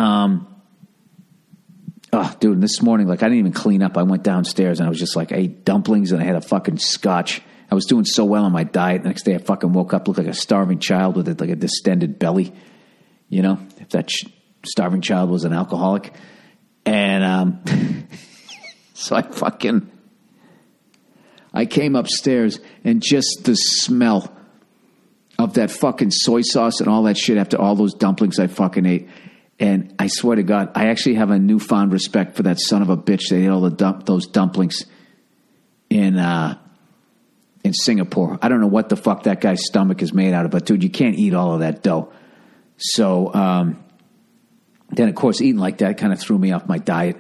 dude, this morning, like, I didn't even clean up. I went downstairs, and I was just like, I ate dumplings, and I had a fucking scotch. I was doing so well on my diet. The next day, I fucking woke up, looked like a starving child with like a distended belly, you know, if that starving child was an alcoholic. And so I came upstairs, and just the smell of that fucking soy sauce and all that shit after all those dumplings I fucking ate. And I swear to God, I actually have a newfound respect for that son of a bitch that ate all those dumplings in Singapore. I don't know what the fuck that guy's stomach is made out of, but dude, you can't eat all of that dough. So then, of course, eating like that kind of threw me off my diet.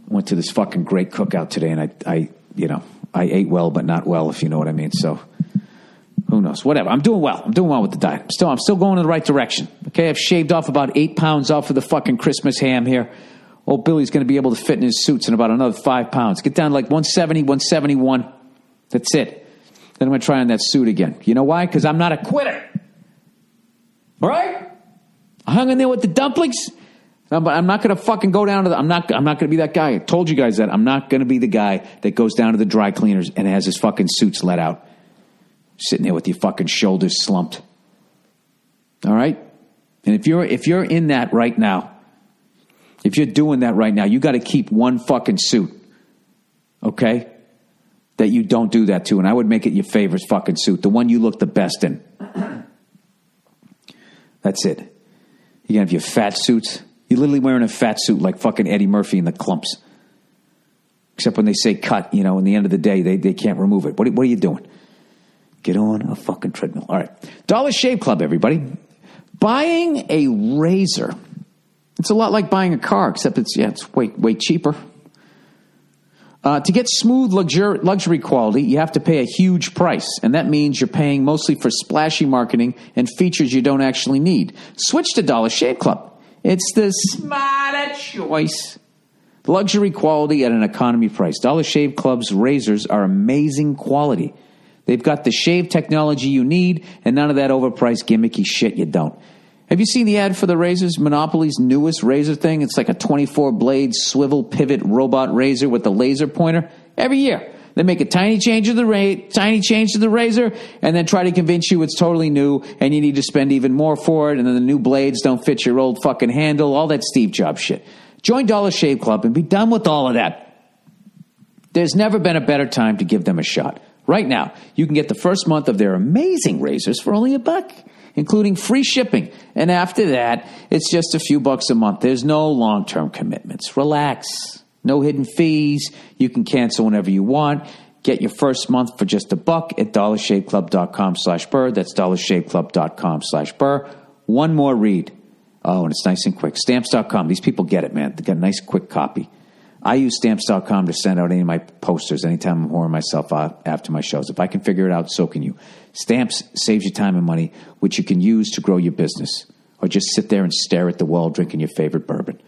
Went to this fucking great cookout today, and I ate well, but not well, if you know what I mean. So who knows? Whatever. I'm doing well. I'm doing well with the diet. I'm still going in the right direction. Okay, I've shaved off about 8 pounds off of the fucking Christmas ham here. Old Billy's going to be able to fit in his suits in about another 5 pounds. Get down to like 170, 171. That's it. Then I'm going to try on that suit again. You know why? Because I'm not a quitter. All right? I hung in there with the dumplings. But I'm not going to fucking go down to I'm not going to be that guy. I told you guys that. I'm not going to be the guy that goes down to the dry cleaners and has his fucking suits let out. Sitting there with your fucking shoulders slumped. All right? And if you're in that right now, if you're doing that right now, you got to keep one fucking suit. Okay? That you don't do that to. And I would make it your favorite fucking suit. The one you look the best in. That's it. You're going to have your fat suits. You're literally wearing a fat suit like fucking Eddie Murphy in the Clumps. Except when they say cut, you know, in the end of the day, they can't remove it. What are you doing? Get on a fucking treadmill. All right. Dollar Shave Club, everybody. Buying a razor. It's a lot like buying a car, except it's way cheaper. To get smooth luxury quality, you have to pay a huge price, and that means you're paying mostly for splashy marketing and features you don't actually need. Switch to Dollar Shave Club. It's the smarter choice. Luxury quality at an economy price. Dollar Shave Club's razors are amazing quality. They've got the shave technology you need, and none of that overpriced gimmicky shit you don't. Have you seen the ad for the razors? Monopoly's newest razor thing? It's like a 24-blade swivel pivot robot razor with a laser pointer. Every year, they make a tiny change to the razor, and then try to convince you it's totally new, and you need to spend even more for it, and then the new blades don't fit your old fucking handle, all that Steve Jobs shit. Join Dollar Shave Club and be done with all of that. There's never been a better time to give them a shot. Right now, you can get the first month of their amazing razors for only $1, including free shipping. And after that, it's just a few bucks a month. There's no long-term commitments. Relax. No hidden fees. You can cancel whenever you want. Get your first month for just $1 at dollarshaveclub.com/Burr. That's dollarshaveclub.com/Burr. One more read. Oh, and it's nice and quick. Stamps.com. These people get it, man. They got a nice quick copy. I use Stamps.com to send out any of my posters anytime I'm whoring myself out after my shows. If I can figure it out, so can you. Stamps saves you time and money, which you can use to grow your business. Or just sit there and stare at the wall drinking your favorite bourbon.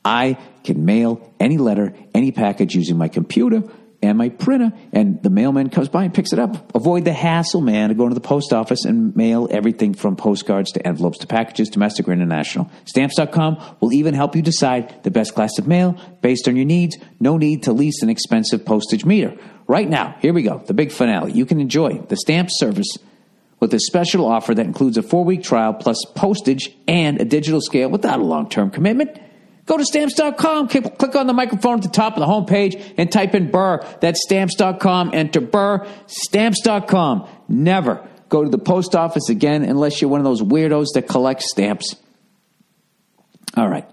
I can mail any letter, any package using my computer and my printer, and the mailman comes by and picks it up. Avoid the hassle, man, of going to the post office and mail everything from postcards to envelopes to packages, domestic or international. Stamps.com will even help you decide the best class of mail based on your needs. No need to lease an expensive postage meter. Right now, here we go, the big finale. You can enjoy the Stamps service with a special offer that includes a 4-week trial plus postage and a digital scale without a long-term commitment. Go to Stamps.com, click on the microphone at the top of the homepage, and type in Burr. That's Stamps.com. Enter Burr. Stamps.com. Never go to the post office again unless you're one of those weirdos that collect stamps. All right.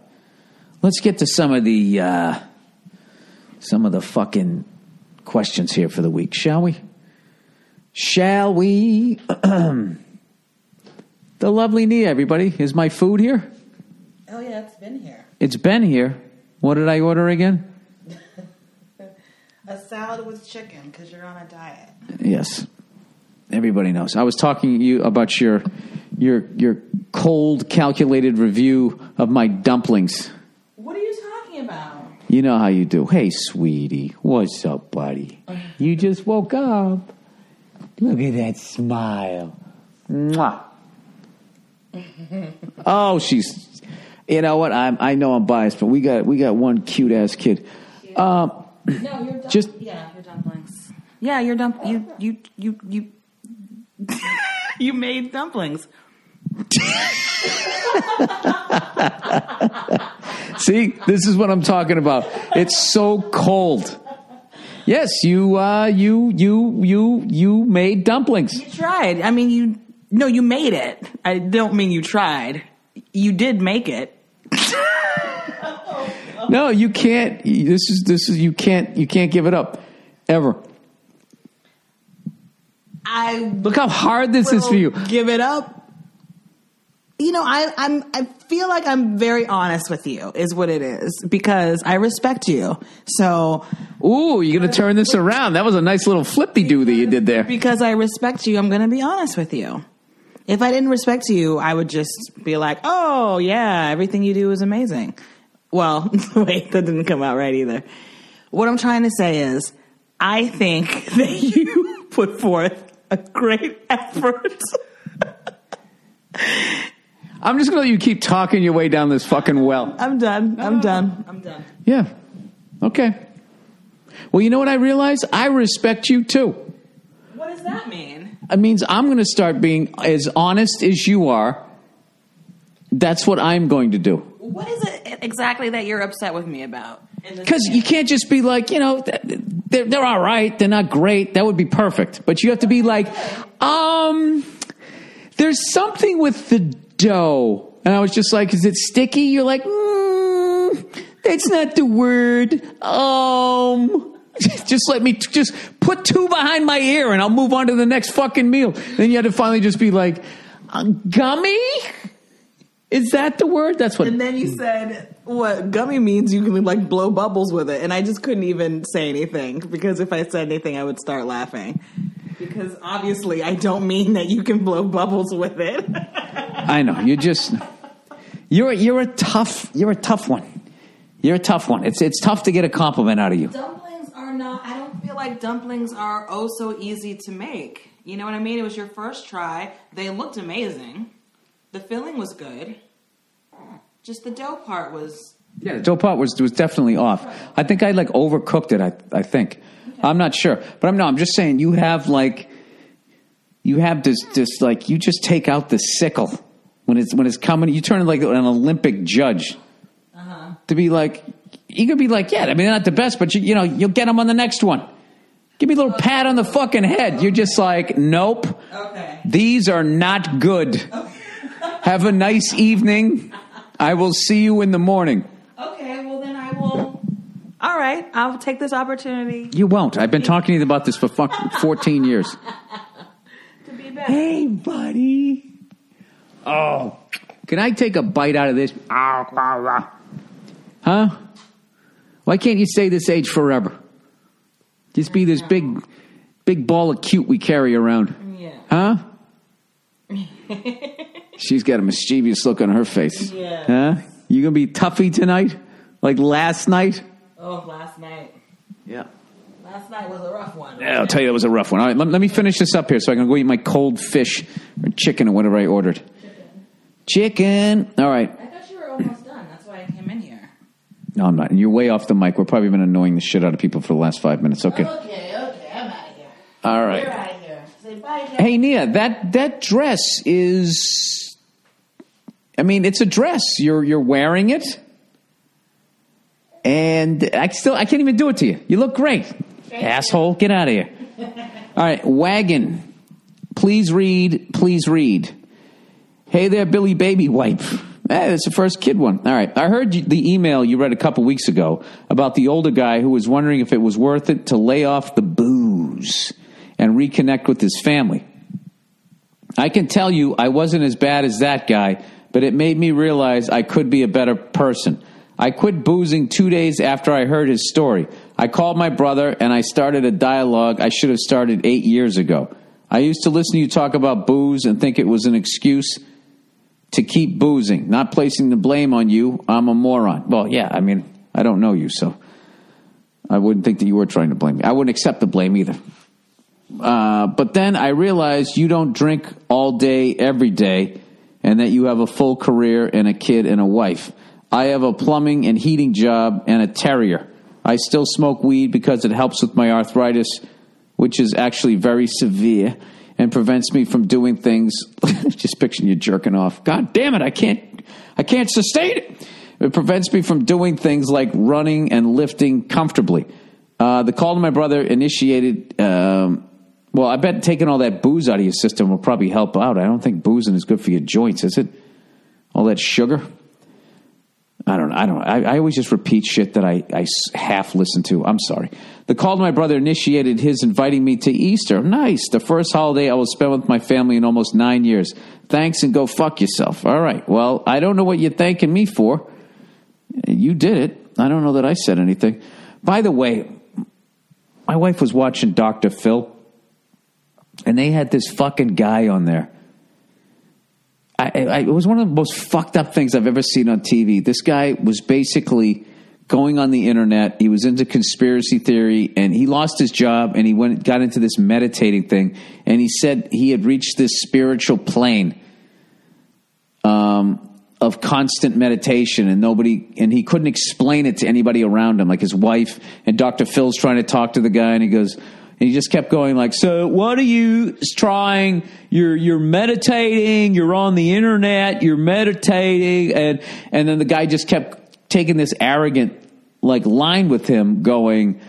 Let's get to some of the fucking questions here for the week, shall we? The lovely Nia, everybody. Is my food here? Oh, yeah, it's been here. It's been here. What did I order again? A salad with chicken, because you're on a diet. Yes. Everybody knows. I was talking to you about your cold, calculated review of my dumplings. What are you talking about? You know how you do. Hey, sweetie. What's up, buddy? You just woke up. Look at that smile. Mwah. Oh, she's... You know what? I know I'm biased, but we got one cute ass kid. No, you're you're dumplings. Yeah, you're you you made dumplings. See, this is what I'm talking about. It's so cold. Yes, you made dumplings. You tried. I mean, you made it. I don't mean you tried. You did make it. No, you can't. This is you can't give it up ever. Look how hard this is for you. Give it up. You know, I feel like I'm very honest with you, is what it is, because I respect you. So, ooh, you're gonna turn this around. That was a nice little flippy do that you did there. Because I respect you, I'm gonna be honest with you. If I didn't respect you, I would just be like, oh yeah, everything you do is amazing. Well, wait, that didn't come out right either. What I'm trying to say is, I think that you put forth a great effort. I'm just going to let you keep talking your way down this fucking well. I'm done. Yeah. Okay. Well, you know what I realize? I respect you too. What does that mean? It means I'm going to start being as honest as you are. That's what I'm going to do. What is it exactly that you're upset with me about? Because you can't just be like, you know, they're all right. They're not great. That would be perfect. But you have to be like, there's something with the dough. And I was just like, is it sticky? You're like, that's not the word. Just let me just put two behind my ear and I'll move on to the next fucking meal. Then you had to finally just be like, gummy? Is that the word? That's what. And then you said, what gummy means you can like blow bubbles with it. And I just couldn't even say anything because if I said anything, I would start laughing. Because obviously I don't mean that you can blow bubbles with it. I know. You're a tough one. You're a tough one. It's tough to get a compliment out of you. Dumplings are not, I don't feel like dumplings are oh so easy to make. You know what I mean? It was your first try. They looked amazing. The filling was good. Just the dough part was... Yeah, the dough part was definitely off. I think I like overcooked it, I think. Okay. I'm not sure. But I'm just saying you have this like, you just take out the sickle when it's coming. You turn it like an Olympic judge. Uh-huh. To be like, you could be like, yeah, I mean, they're not the best, but you'll get them on the next one. Give me a little pat on the fucking head. Okay. You're just like, nope. Okay. These are not good. Okay. Have a nice evening. I will see you in the morning. Okay, well then I will. All right, I'll take this opportunity. You won't. I've been talking to you about this for 14 years. To be better. Hey, buddy. Oh, can I take a bite out of this? Huh? Why can't you stay this age forever? Just be this big ball of cute we carry around. Yeah. Huh? She's got a mischievous look on her face. Yeah. Huh? You gonna be toughy tonight? Like last night? Oh, last night. Yeah. Last night was a rough one. Yeah, I'll tell you it was a rough one. All right, let me finish this up here so I can go eat my cold fish or chicken or whatever I ordered. Chicken. All right. I thought you were almost done. That's why I came in here. No, I'm not. And you're way off the mic. We've probably been annoying the shit out of people for the last 5 minutes. Okay. Okay. I'm out of here. All right. You're out of here. Say bye, Jack. Hey, Nia, that dress is... I mean, it's a dress. You're wearing it. And I can't even do it to you. You look great. Asshole, get out of here. All right, wagon. Please read. Hey there, Billy Baby Wipe. That's the first kid one. All right, I heard the email you read a couple weeks ago about the older guy who was wondering if it was worth it to lay off the booze and reconnect with his family. I can tell you I wasn't as bad as that guy, but it made me realize I could be a better person. I quit boozing 2 days after I heard his story. I called my brother and I started a dialogue I should have started 8 years ago. I used to listen to you talk about booze and think it was an excuse to keep boozing, not placing the blame on you. I'm a moron. Well, yeah, I mean, I don't know you, so I wouldn't think that you were trying to blame me. I wouldn't accept the blame either. But then I realized you don't drink all day, every day, and that you have a full career and a kid and a wife. I have a plumbing and heating job and a terrier. I still smoke weed because it helps with my arthritis, which is actually very severe and prevents me from doing things. Just picturing you jerking off. God damn it, I can't sustain it. It prevents me from doing things like running and lifting comfortably. The call to my brother initiated. Well, I bet taking all that booze out of your system will probably help out. I don't think boozing is good for your joints, is it? All that sugar. I don't know. I always just repeat shit that I half listen to. I'm sorry. The call to my brother initiated his inviting me to Easter. Nice. The first holiday I will spend with my family in almost 9 years. Thanks and go fuck yourself. All right. Well, I don't know what you're thanking me for. You did it. I don't know that I said anything. By the way, my wife was watching Dr. Phil, and they had this fucking guy on there. It was one of the most fucked up things I've ever seen on TV. This guy was basically going on the internet. He was into conspiracy theory, and he lost his job, and he got into this meditating thing, and he said he had reached this spiritual plane of constant meditation, and he couldn't explain it to anybody around him, like his wife. And Dr. Phil's trying to talk to the guy, and he goes, and he just kept going like, so what are you trying? You're meditating. You're on the internet. You're meditating, and then the guy just kept taking this arrogant like line with him, going,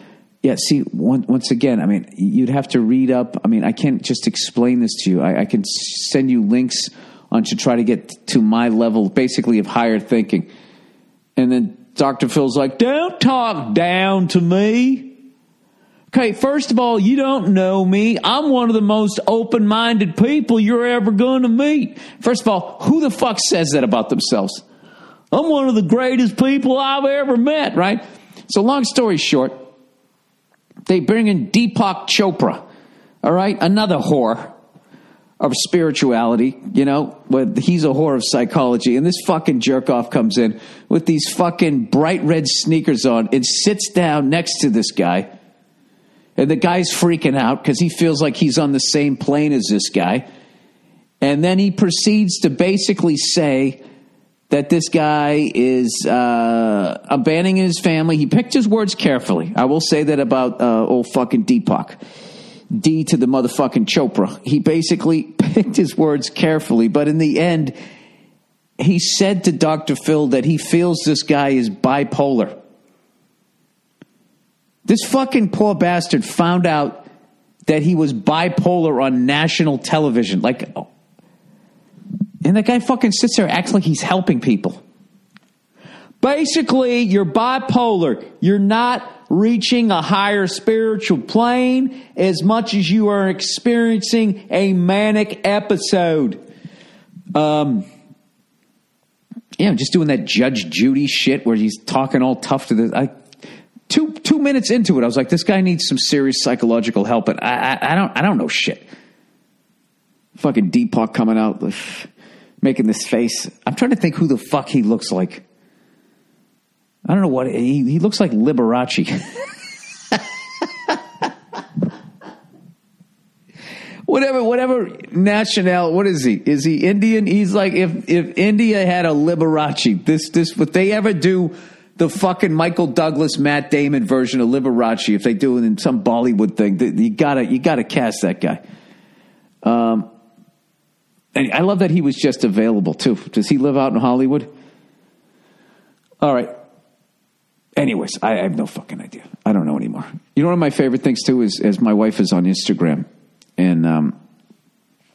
yeah. See, once again, I mean, you'd have to read up. I mean, I can't just explain this to you. I can send you links on to try to get to my level, basically, of higher thinking. And then Dr. Phil's like, don't talk down to me. Okay, first of all, you don't know me. I'm one of the most open-minded people you're ever going to meet. First of all, who the fuck says that about themselves? I'm one of the greatest people I've ever met, right? So long story short, they bring in Deepak Chopra, all right? Another whore of spirituality, you know, but he's a whore of psychology. And this fucking jerk-off comes in with these fucking bright red sneakers on and sits down next to this guy. And the guy's freaking out because he feels like he's on the same plane as this guy. And then he proceeds to basically say that this guy is abandoning his family. He picked his words carefully. I will say that about old fucking Deepak. D to the motherfucking Chopra. He basically picked his words carefully. But in the end, he said to Dr. Phil that he feels this guy is bipolar. This fucking poor bastard found out that he was bipolar on national television. Like, and that guy fucking sits there and acts like he's helping people. Basically, you're bipolar. You're not reaching a higher spiritual plane as much as you are experiencing a manic episode. Just doing that Judge Judy shit where he's talking all tough to the... Two minutes into it, I was like, this guy needs some serious psychological help, and I don't know shit. Fucking Deepak coming out, making this face. I'm trying to think who the fuck he looks like. I don't know what he looks like. Liberace. whatever national. What is he? Is he Indian? He's like if India had a Liberace. This what they ever do. The fucking Michael Douglas, Matt Damon version of Liberace, if they do it in some Bollywood thing, you gotta cast that guy. And I love that he was just available too. Does he live out in Hollywood? All right. Anyways, I have no fucking idea. I don't know anymore. You know, one of my favorite things too is my wife is on Instagram, and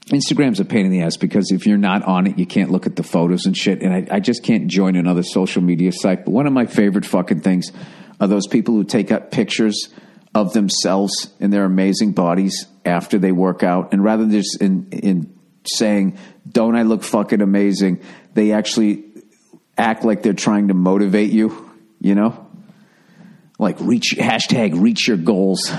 Instagram's a pain in the ass because if you're not on it, you can't look at the photos and shit. And I just can't join another social media site. But one of my favorite fucking things are those people who take up pictures of themselves and their amazing bodies after they work out. And rather than just in saying, don't I look fucking amazing? They actually act like they're trying to motivate you, you know? Like hashtag reach your goals.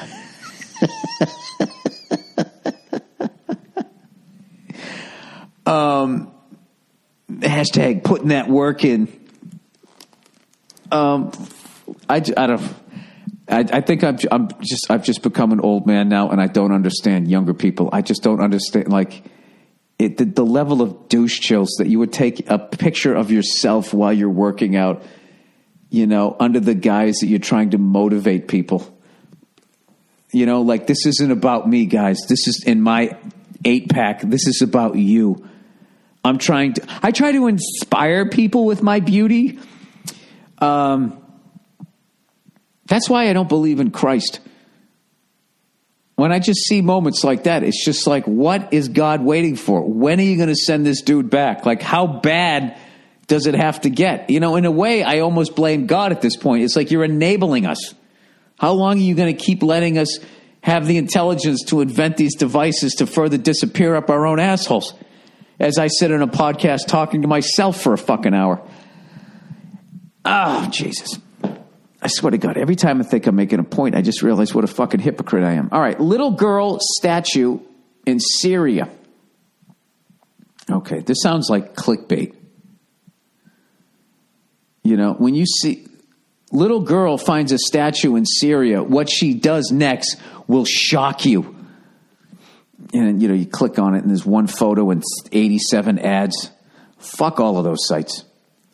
Hashtag putting that work in. I think I've just become an old man now, and I don't understand younger people. I just don't understand, like, the level of douche chills that you would take a picture of yourself while you're working out, you know, under the guise that you're trying to motivate people. You know, like, this isn't about me, guys. This is in my 8-pack. This is about you. I try to inspire people with my beauty. That's why I don't believe in Christ. When I just see moments like that, it's just like, what is God waiting for? When are you going to send this dude back? Like, how bad does it have to get? You know, in a way, I almost blame God at this point. It's like, you're enabling us. How long are you going to keep letting us have the intelligence to invent these devices to further disappear up our own assholes? As I sit in a podcast talking to myself for a fucking hour. Oh, Jesus. I swear to God, every time I think I'm making a point, I just realize what a fucking hypocrite I am. All right, little girl statue in Syria. Okay, this sounds like clickbait. You know, when you see little girl finds a statue in Syria, what she does next will shock you. And, you know, you click on it and there's one photo and 87 ads. Fuck all of those sites.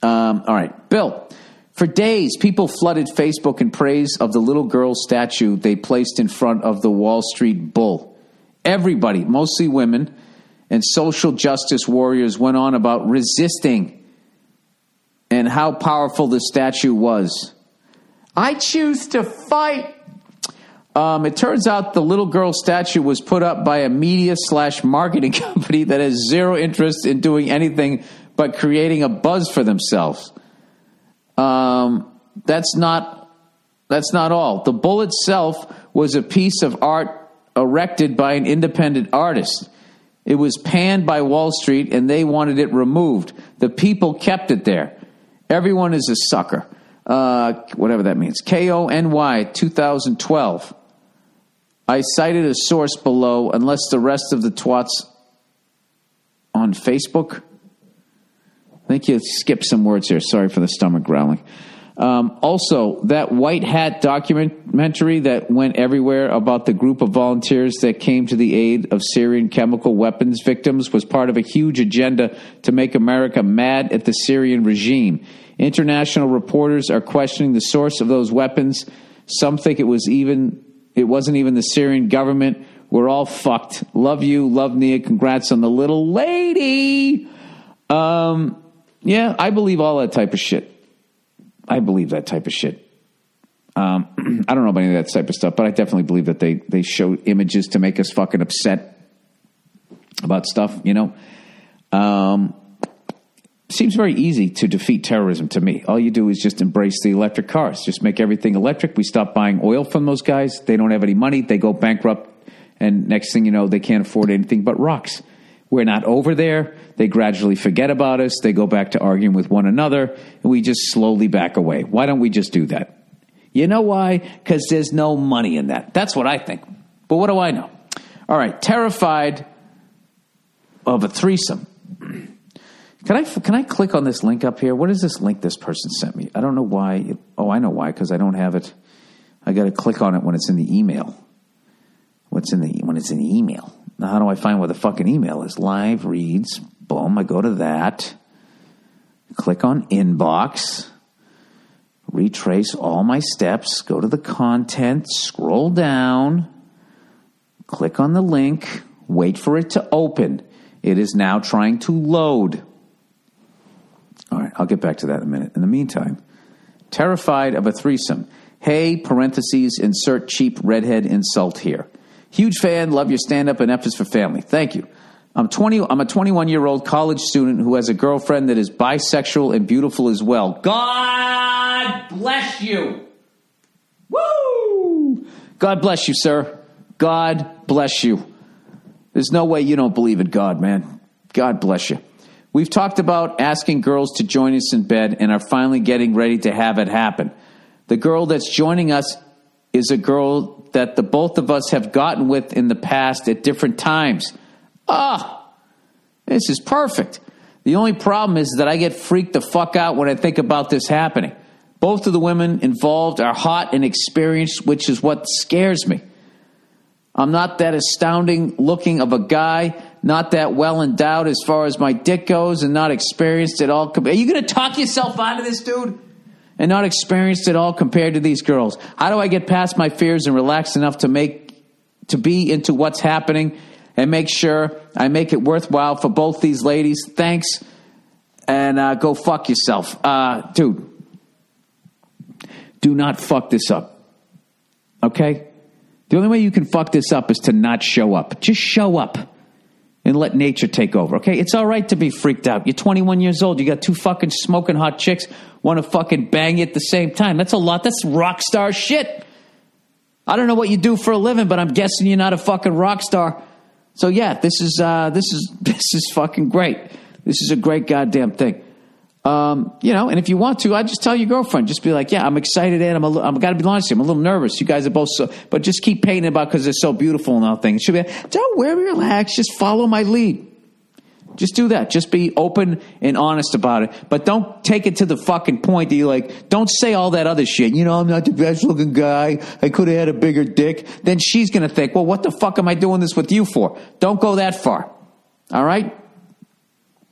All right, Bill. For days, people flooded Facebook in praise of the little girl statue they placed in front of the Wall Street Bull. Everybody, mostly women and social justice warriors, went on about resisting and how powerful the statue was. I choose to fight. It turns out the little girl statue was put up by a media/marketing company that has zero interest in doing anything but creating a buzz for themselves. That's not all. The bull itself was a piece of art erected by an independent artist. It was panned by Wall Street and they wanted it removed. The people kept it there. Everyone is a sucker. Whatever that means. KONY 2012. I cited a source below, unless the rest of the twats on Facebook. I think you skipped some words here. Sorry for the stomach growling. Also, that white hat documentary that went everywhere about the group of volunteers that came to the aid of Syrian chemical weapons victims was part of a huge agenda to make America mad at the Syrian regime. International reporters are questioning the source of those weapons. Some think it wasn't even the Syrian government. We're all fucked. Love you. Love Nia. Congrats on the little lady. Yeah, I believe all that type of shit. I believe that type of shit. I don't know about any of that type of stuff, but I definitely believe that they show images to make us fucking upset about stuff, you know. Seems very easy to defeat terrorism to me. All you do is just embrace the electric cars. Just make everything electric. We stop buying oil from those guys. They don't have any money. They go bankrupt. And next thing you know, they can't afford anything but rocks. We're not over there. They gradually forget about us. They go back to arguing with one another. And we just slowly back away. Why don't we just do that? You know why? Because there's no money in that. That's what I think. But what do I know? All right. Terrified of a threesome. Can I click on this link up here? What is this link this person sent me? I don't know why. I know why, because I don't have it. I got to click on it when it's in the email. When it's in the email. Now, how do I find where the fucking email is? Live reads. Boom. I go to that. Click on inbox. Retrace all my steps. Go to the content. Scroll down. Click on the link. Wait for it to open. It is now trying to load. All right, I'll get back to that in a minute. In the meantime, terrified of a threesome. Hey, parentheses, insert cheap redhead insult here. Huge fan, love your stand-up and F is for family. Thank you. I'm a 21-year-old college student who has a girlfriend that is bisexual and beautiful as well. God bless you. Woo! God bless you, sir. God bless you. There's no way you don't believe in God, man. God bless you. We've talked about asking girls to join us in bed and are finally getting ready to have it happen. The girl that's joining us is a girl that the both of us have gotten with in the past at different times. This is perfect. The only problem is that I get freaked the fuck out when I think about this happening. Both of the women involved are hot and experienced, which is what scares me. I'm not that astounding looking of a guy, not that well endowed as far as my dick goes, and not experienced at all. Are you going to talk yourself out of this, dude? And not experienced at all compared to these girls. How do I get past my fears and relax enough to be into what's happening and make sure I make it worthwhile for both these ladies? Thanks, and go fuck yourself. Dude, do not fuck this up, okay? The only way you can fuck this up is to not show up. Just show up and let nature take over, okay? It's all right to be freaked out. You're 21 years old. You got two fucking smoking hot chicks, want to fucking bang you at the same time. That's a lot. That's rock star shit. I don't know what you do for a living, but I'm guessing you're not a fucking rock star. So yeah, this is fucking great. This is a great goddamn thing. And if you want to, I'd just tell your girlfriend, just be like, yeah, I'm excited and I'm got to be honest with you, I'm a little nervous. You guys are both but just keep painting about because they're so beautiful and all things. She'll be like, don't worry, relax, just follow my lead. Just do that. Just be open and honest about it. But don't take it to the fucking point that you like, don't say all that other shit. I'm not the best looking guy. I could have had a bigger dick. Then she's going to think, well, what the fuck am I doing this with you for? Don't go that far. All right?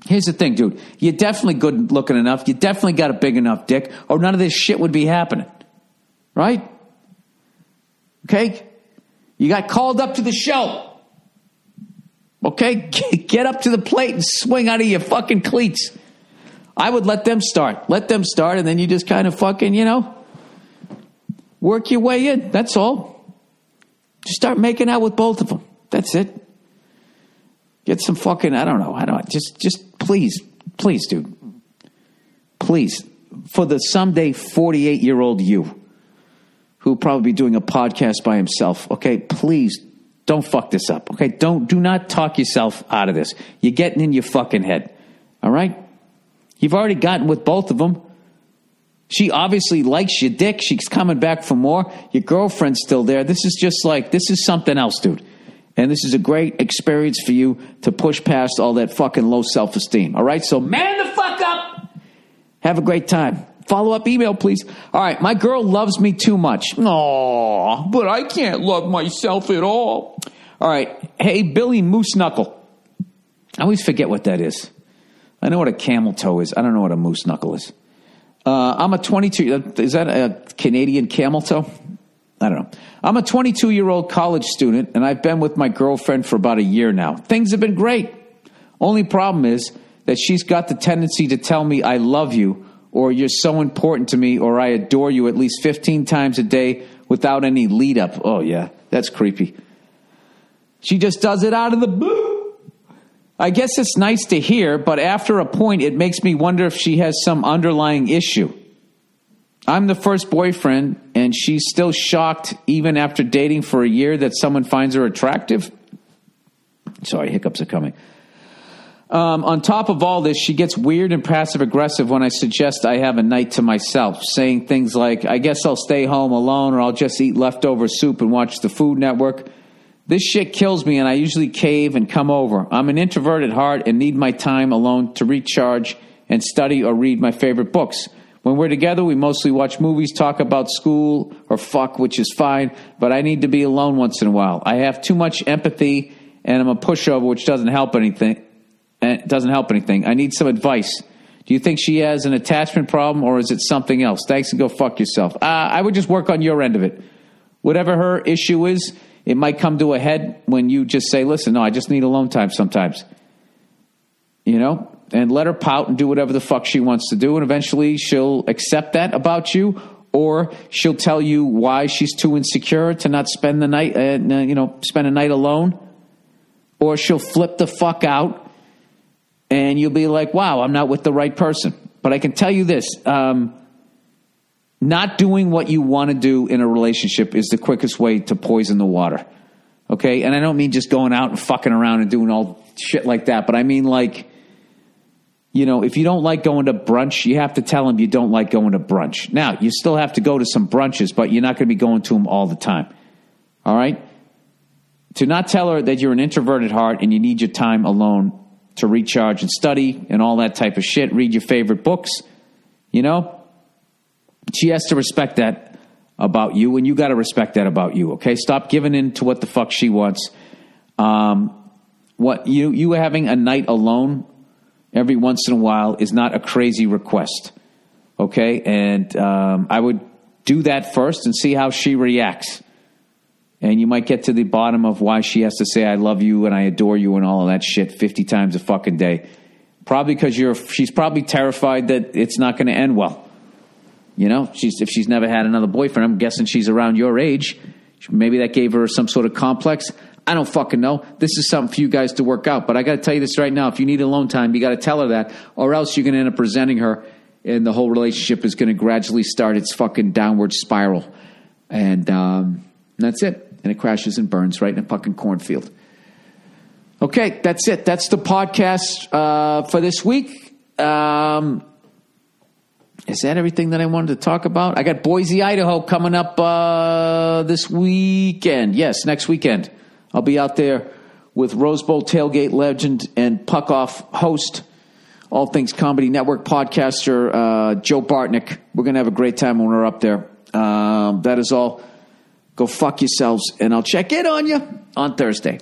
Here's the thing, dude. You're definitely good looking enough. You definitely got a big enough dick, or none of this shit would be happening. Right? Okay? You got called up to the show. Okay? Get up to the plate and swing out of your fucking cleats. I would let them start. Let them start, and then you just kind of fucking, work your way in. That's all. Just start making out with both of them. That's it. Get some fucking, I don't know. Just please, dude. Please, for the someday 48-year-old you who will probably be doing a podcast by himself, okay, please don't fuck this up, okay? Do not talk yourself out of this. You're getting in your fucking head, all right? You've already gotten with both of them. She obviously likes your dick. She's coming back for more. Your girlfriend's still there. This is something else, dude. And this is a great experience for you to push past all that fucking low self-esteem. All right? So man the fuck up. Have a great time. Follow-up email, please. All right. My girl loves me too much. Aw, but I can't love myself at all. All right. Hey, Billy Moose Knuckle. I always forget what that is. I know what a camel toe is. I don't know what a moose knuckle is. I'm a 22... Is that a Canadian camel toe? I don't know. I'm a 22-year-old college student, and I've been with my girlfriend for about a year now. Things have been great. Only problem is that she's got the tendency to tell me I love you, or you're so important to me, or I adore you at least 15 times a day without any lead up. Oh, yeah, that's creepy. She just does it out of the blue. I guess it's nice to hear, but after a point, it makes me wonder if she has some underlying issue. I'm the first boyfriend, and she's still shocked, even after dating for a year, that someone finds her attractive. Sorry, hiccups are coming. On top of all this, she gets weird and passive-aggressive when I suggest I have a night to myself, saying things like, I guess I'll stay home alone, or I'll just eat leftover soup and watch the Food Network. This shit kills me, and I usually cave and come over. I'm an introvert at heart and need my time alone to recharge and study or read my favorite books. When we're together, we mostly watch movies, talk about school, or fuck, which is fine, but I need to be alone once in a while. I have too much empathy, and I'm a pushover, which doesn't help anything. I need some advice. Do you think she has an attachment problem, or is it something else? Thanks, and go fuck yourself. I would just work on your end of it. Whatever her issue is, it might come to a head when you just say, listen, no, I just need alone time sometimes. And let her pout and do whatever the fuck she wants to do. And eventually she'll accept that about you, or she'll tell you why she's too insecure to not spend the night, spend a night alone. Or she'll flip the fuck out and you'll be like, wow, I'm not with the right person. But I can tell you this, not doing what you want to do in a relationship is the quickest way to poison the water. Okay? And I don't mean just going out and fucking around and doing all shit like that. But I mean, like, you know, if you don't like going to brunch, you have to tell them you don't like going to brunch. Now, you still have to go to some brunches, but you're not going to be going to them all the time. All right? To not tell her that you're an introverted heart and you need your time alone to recharge and study and all that type of shit. Read your favorite books, you know? She has to respect that about you, and you got to respect that about you, okay? Stop giving in to what the fuck she wants. What you having a night alone every once in a while is not a crazy request, okay? And I would do that first and see how she reacts. And you might get to the bottom of why she has to say I love you and I adore you and all of that shit 50 times a fucking day. Probably because she's probably terrified that it's not going to end well. You know, if she's never had another boyfriend, I'm guessing she's around your age. Maybe that gave her some sort of complex. I don't fucking know. This is something for you guys to work out. But I got to tell you this right now. If you need alone time, you got to tell her that, or else you're going to end up resenting her, and the whole relationship is going to gradually start its fucking downward spiral. And that's it. And it crashes and burns right in a fucking cornfield. Okay, that's it. That's the podcast for this week. Is that everything that I wanted to talk about? I got Boise, Idaho coming up this weekend. Yes, next weekend. I'll be out there with Rose Bowl tailgate legend and Puck Off host, All Things Comedy Network podcaster, Joe Bartnick. We're going to have a great time when we're up there. That is all. Go fuck yourselves, and I'll check in on you on Thursday.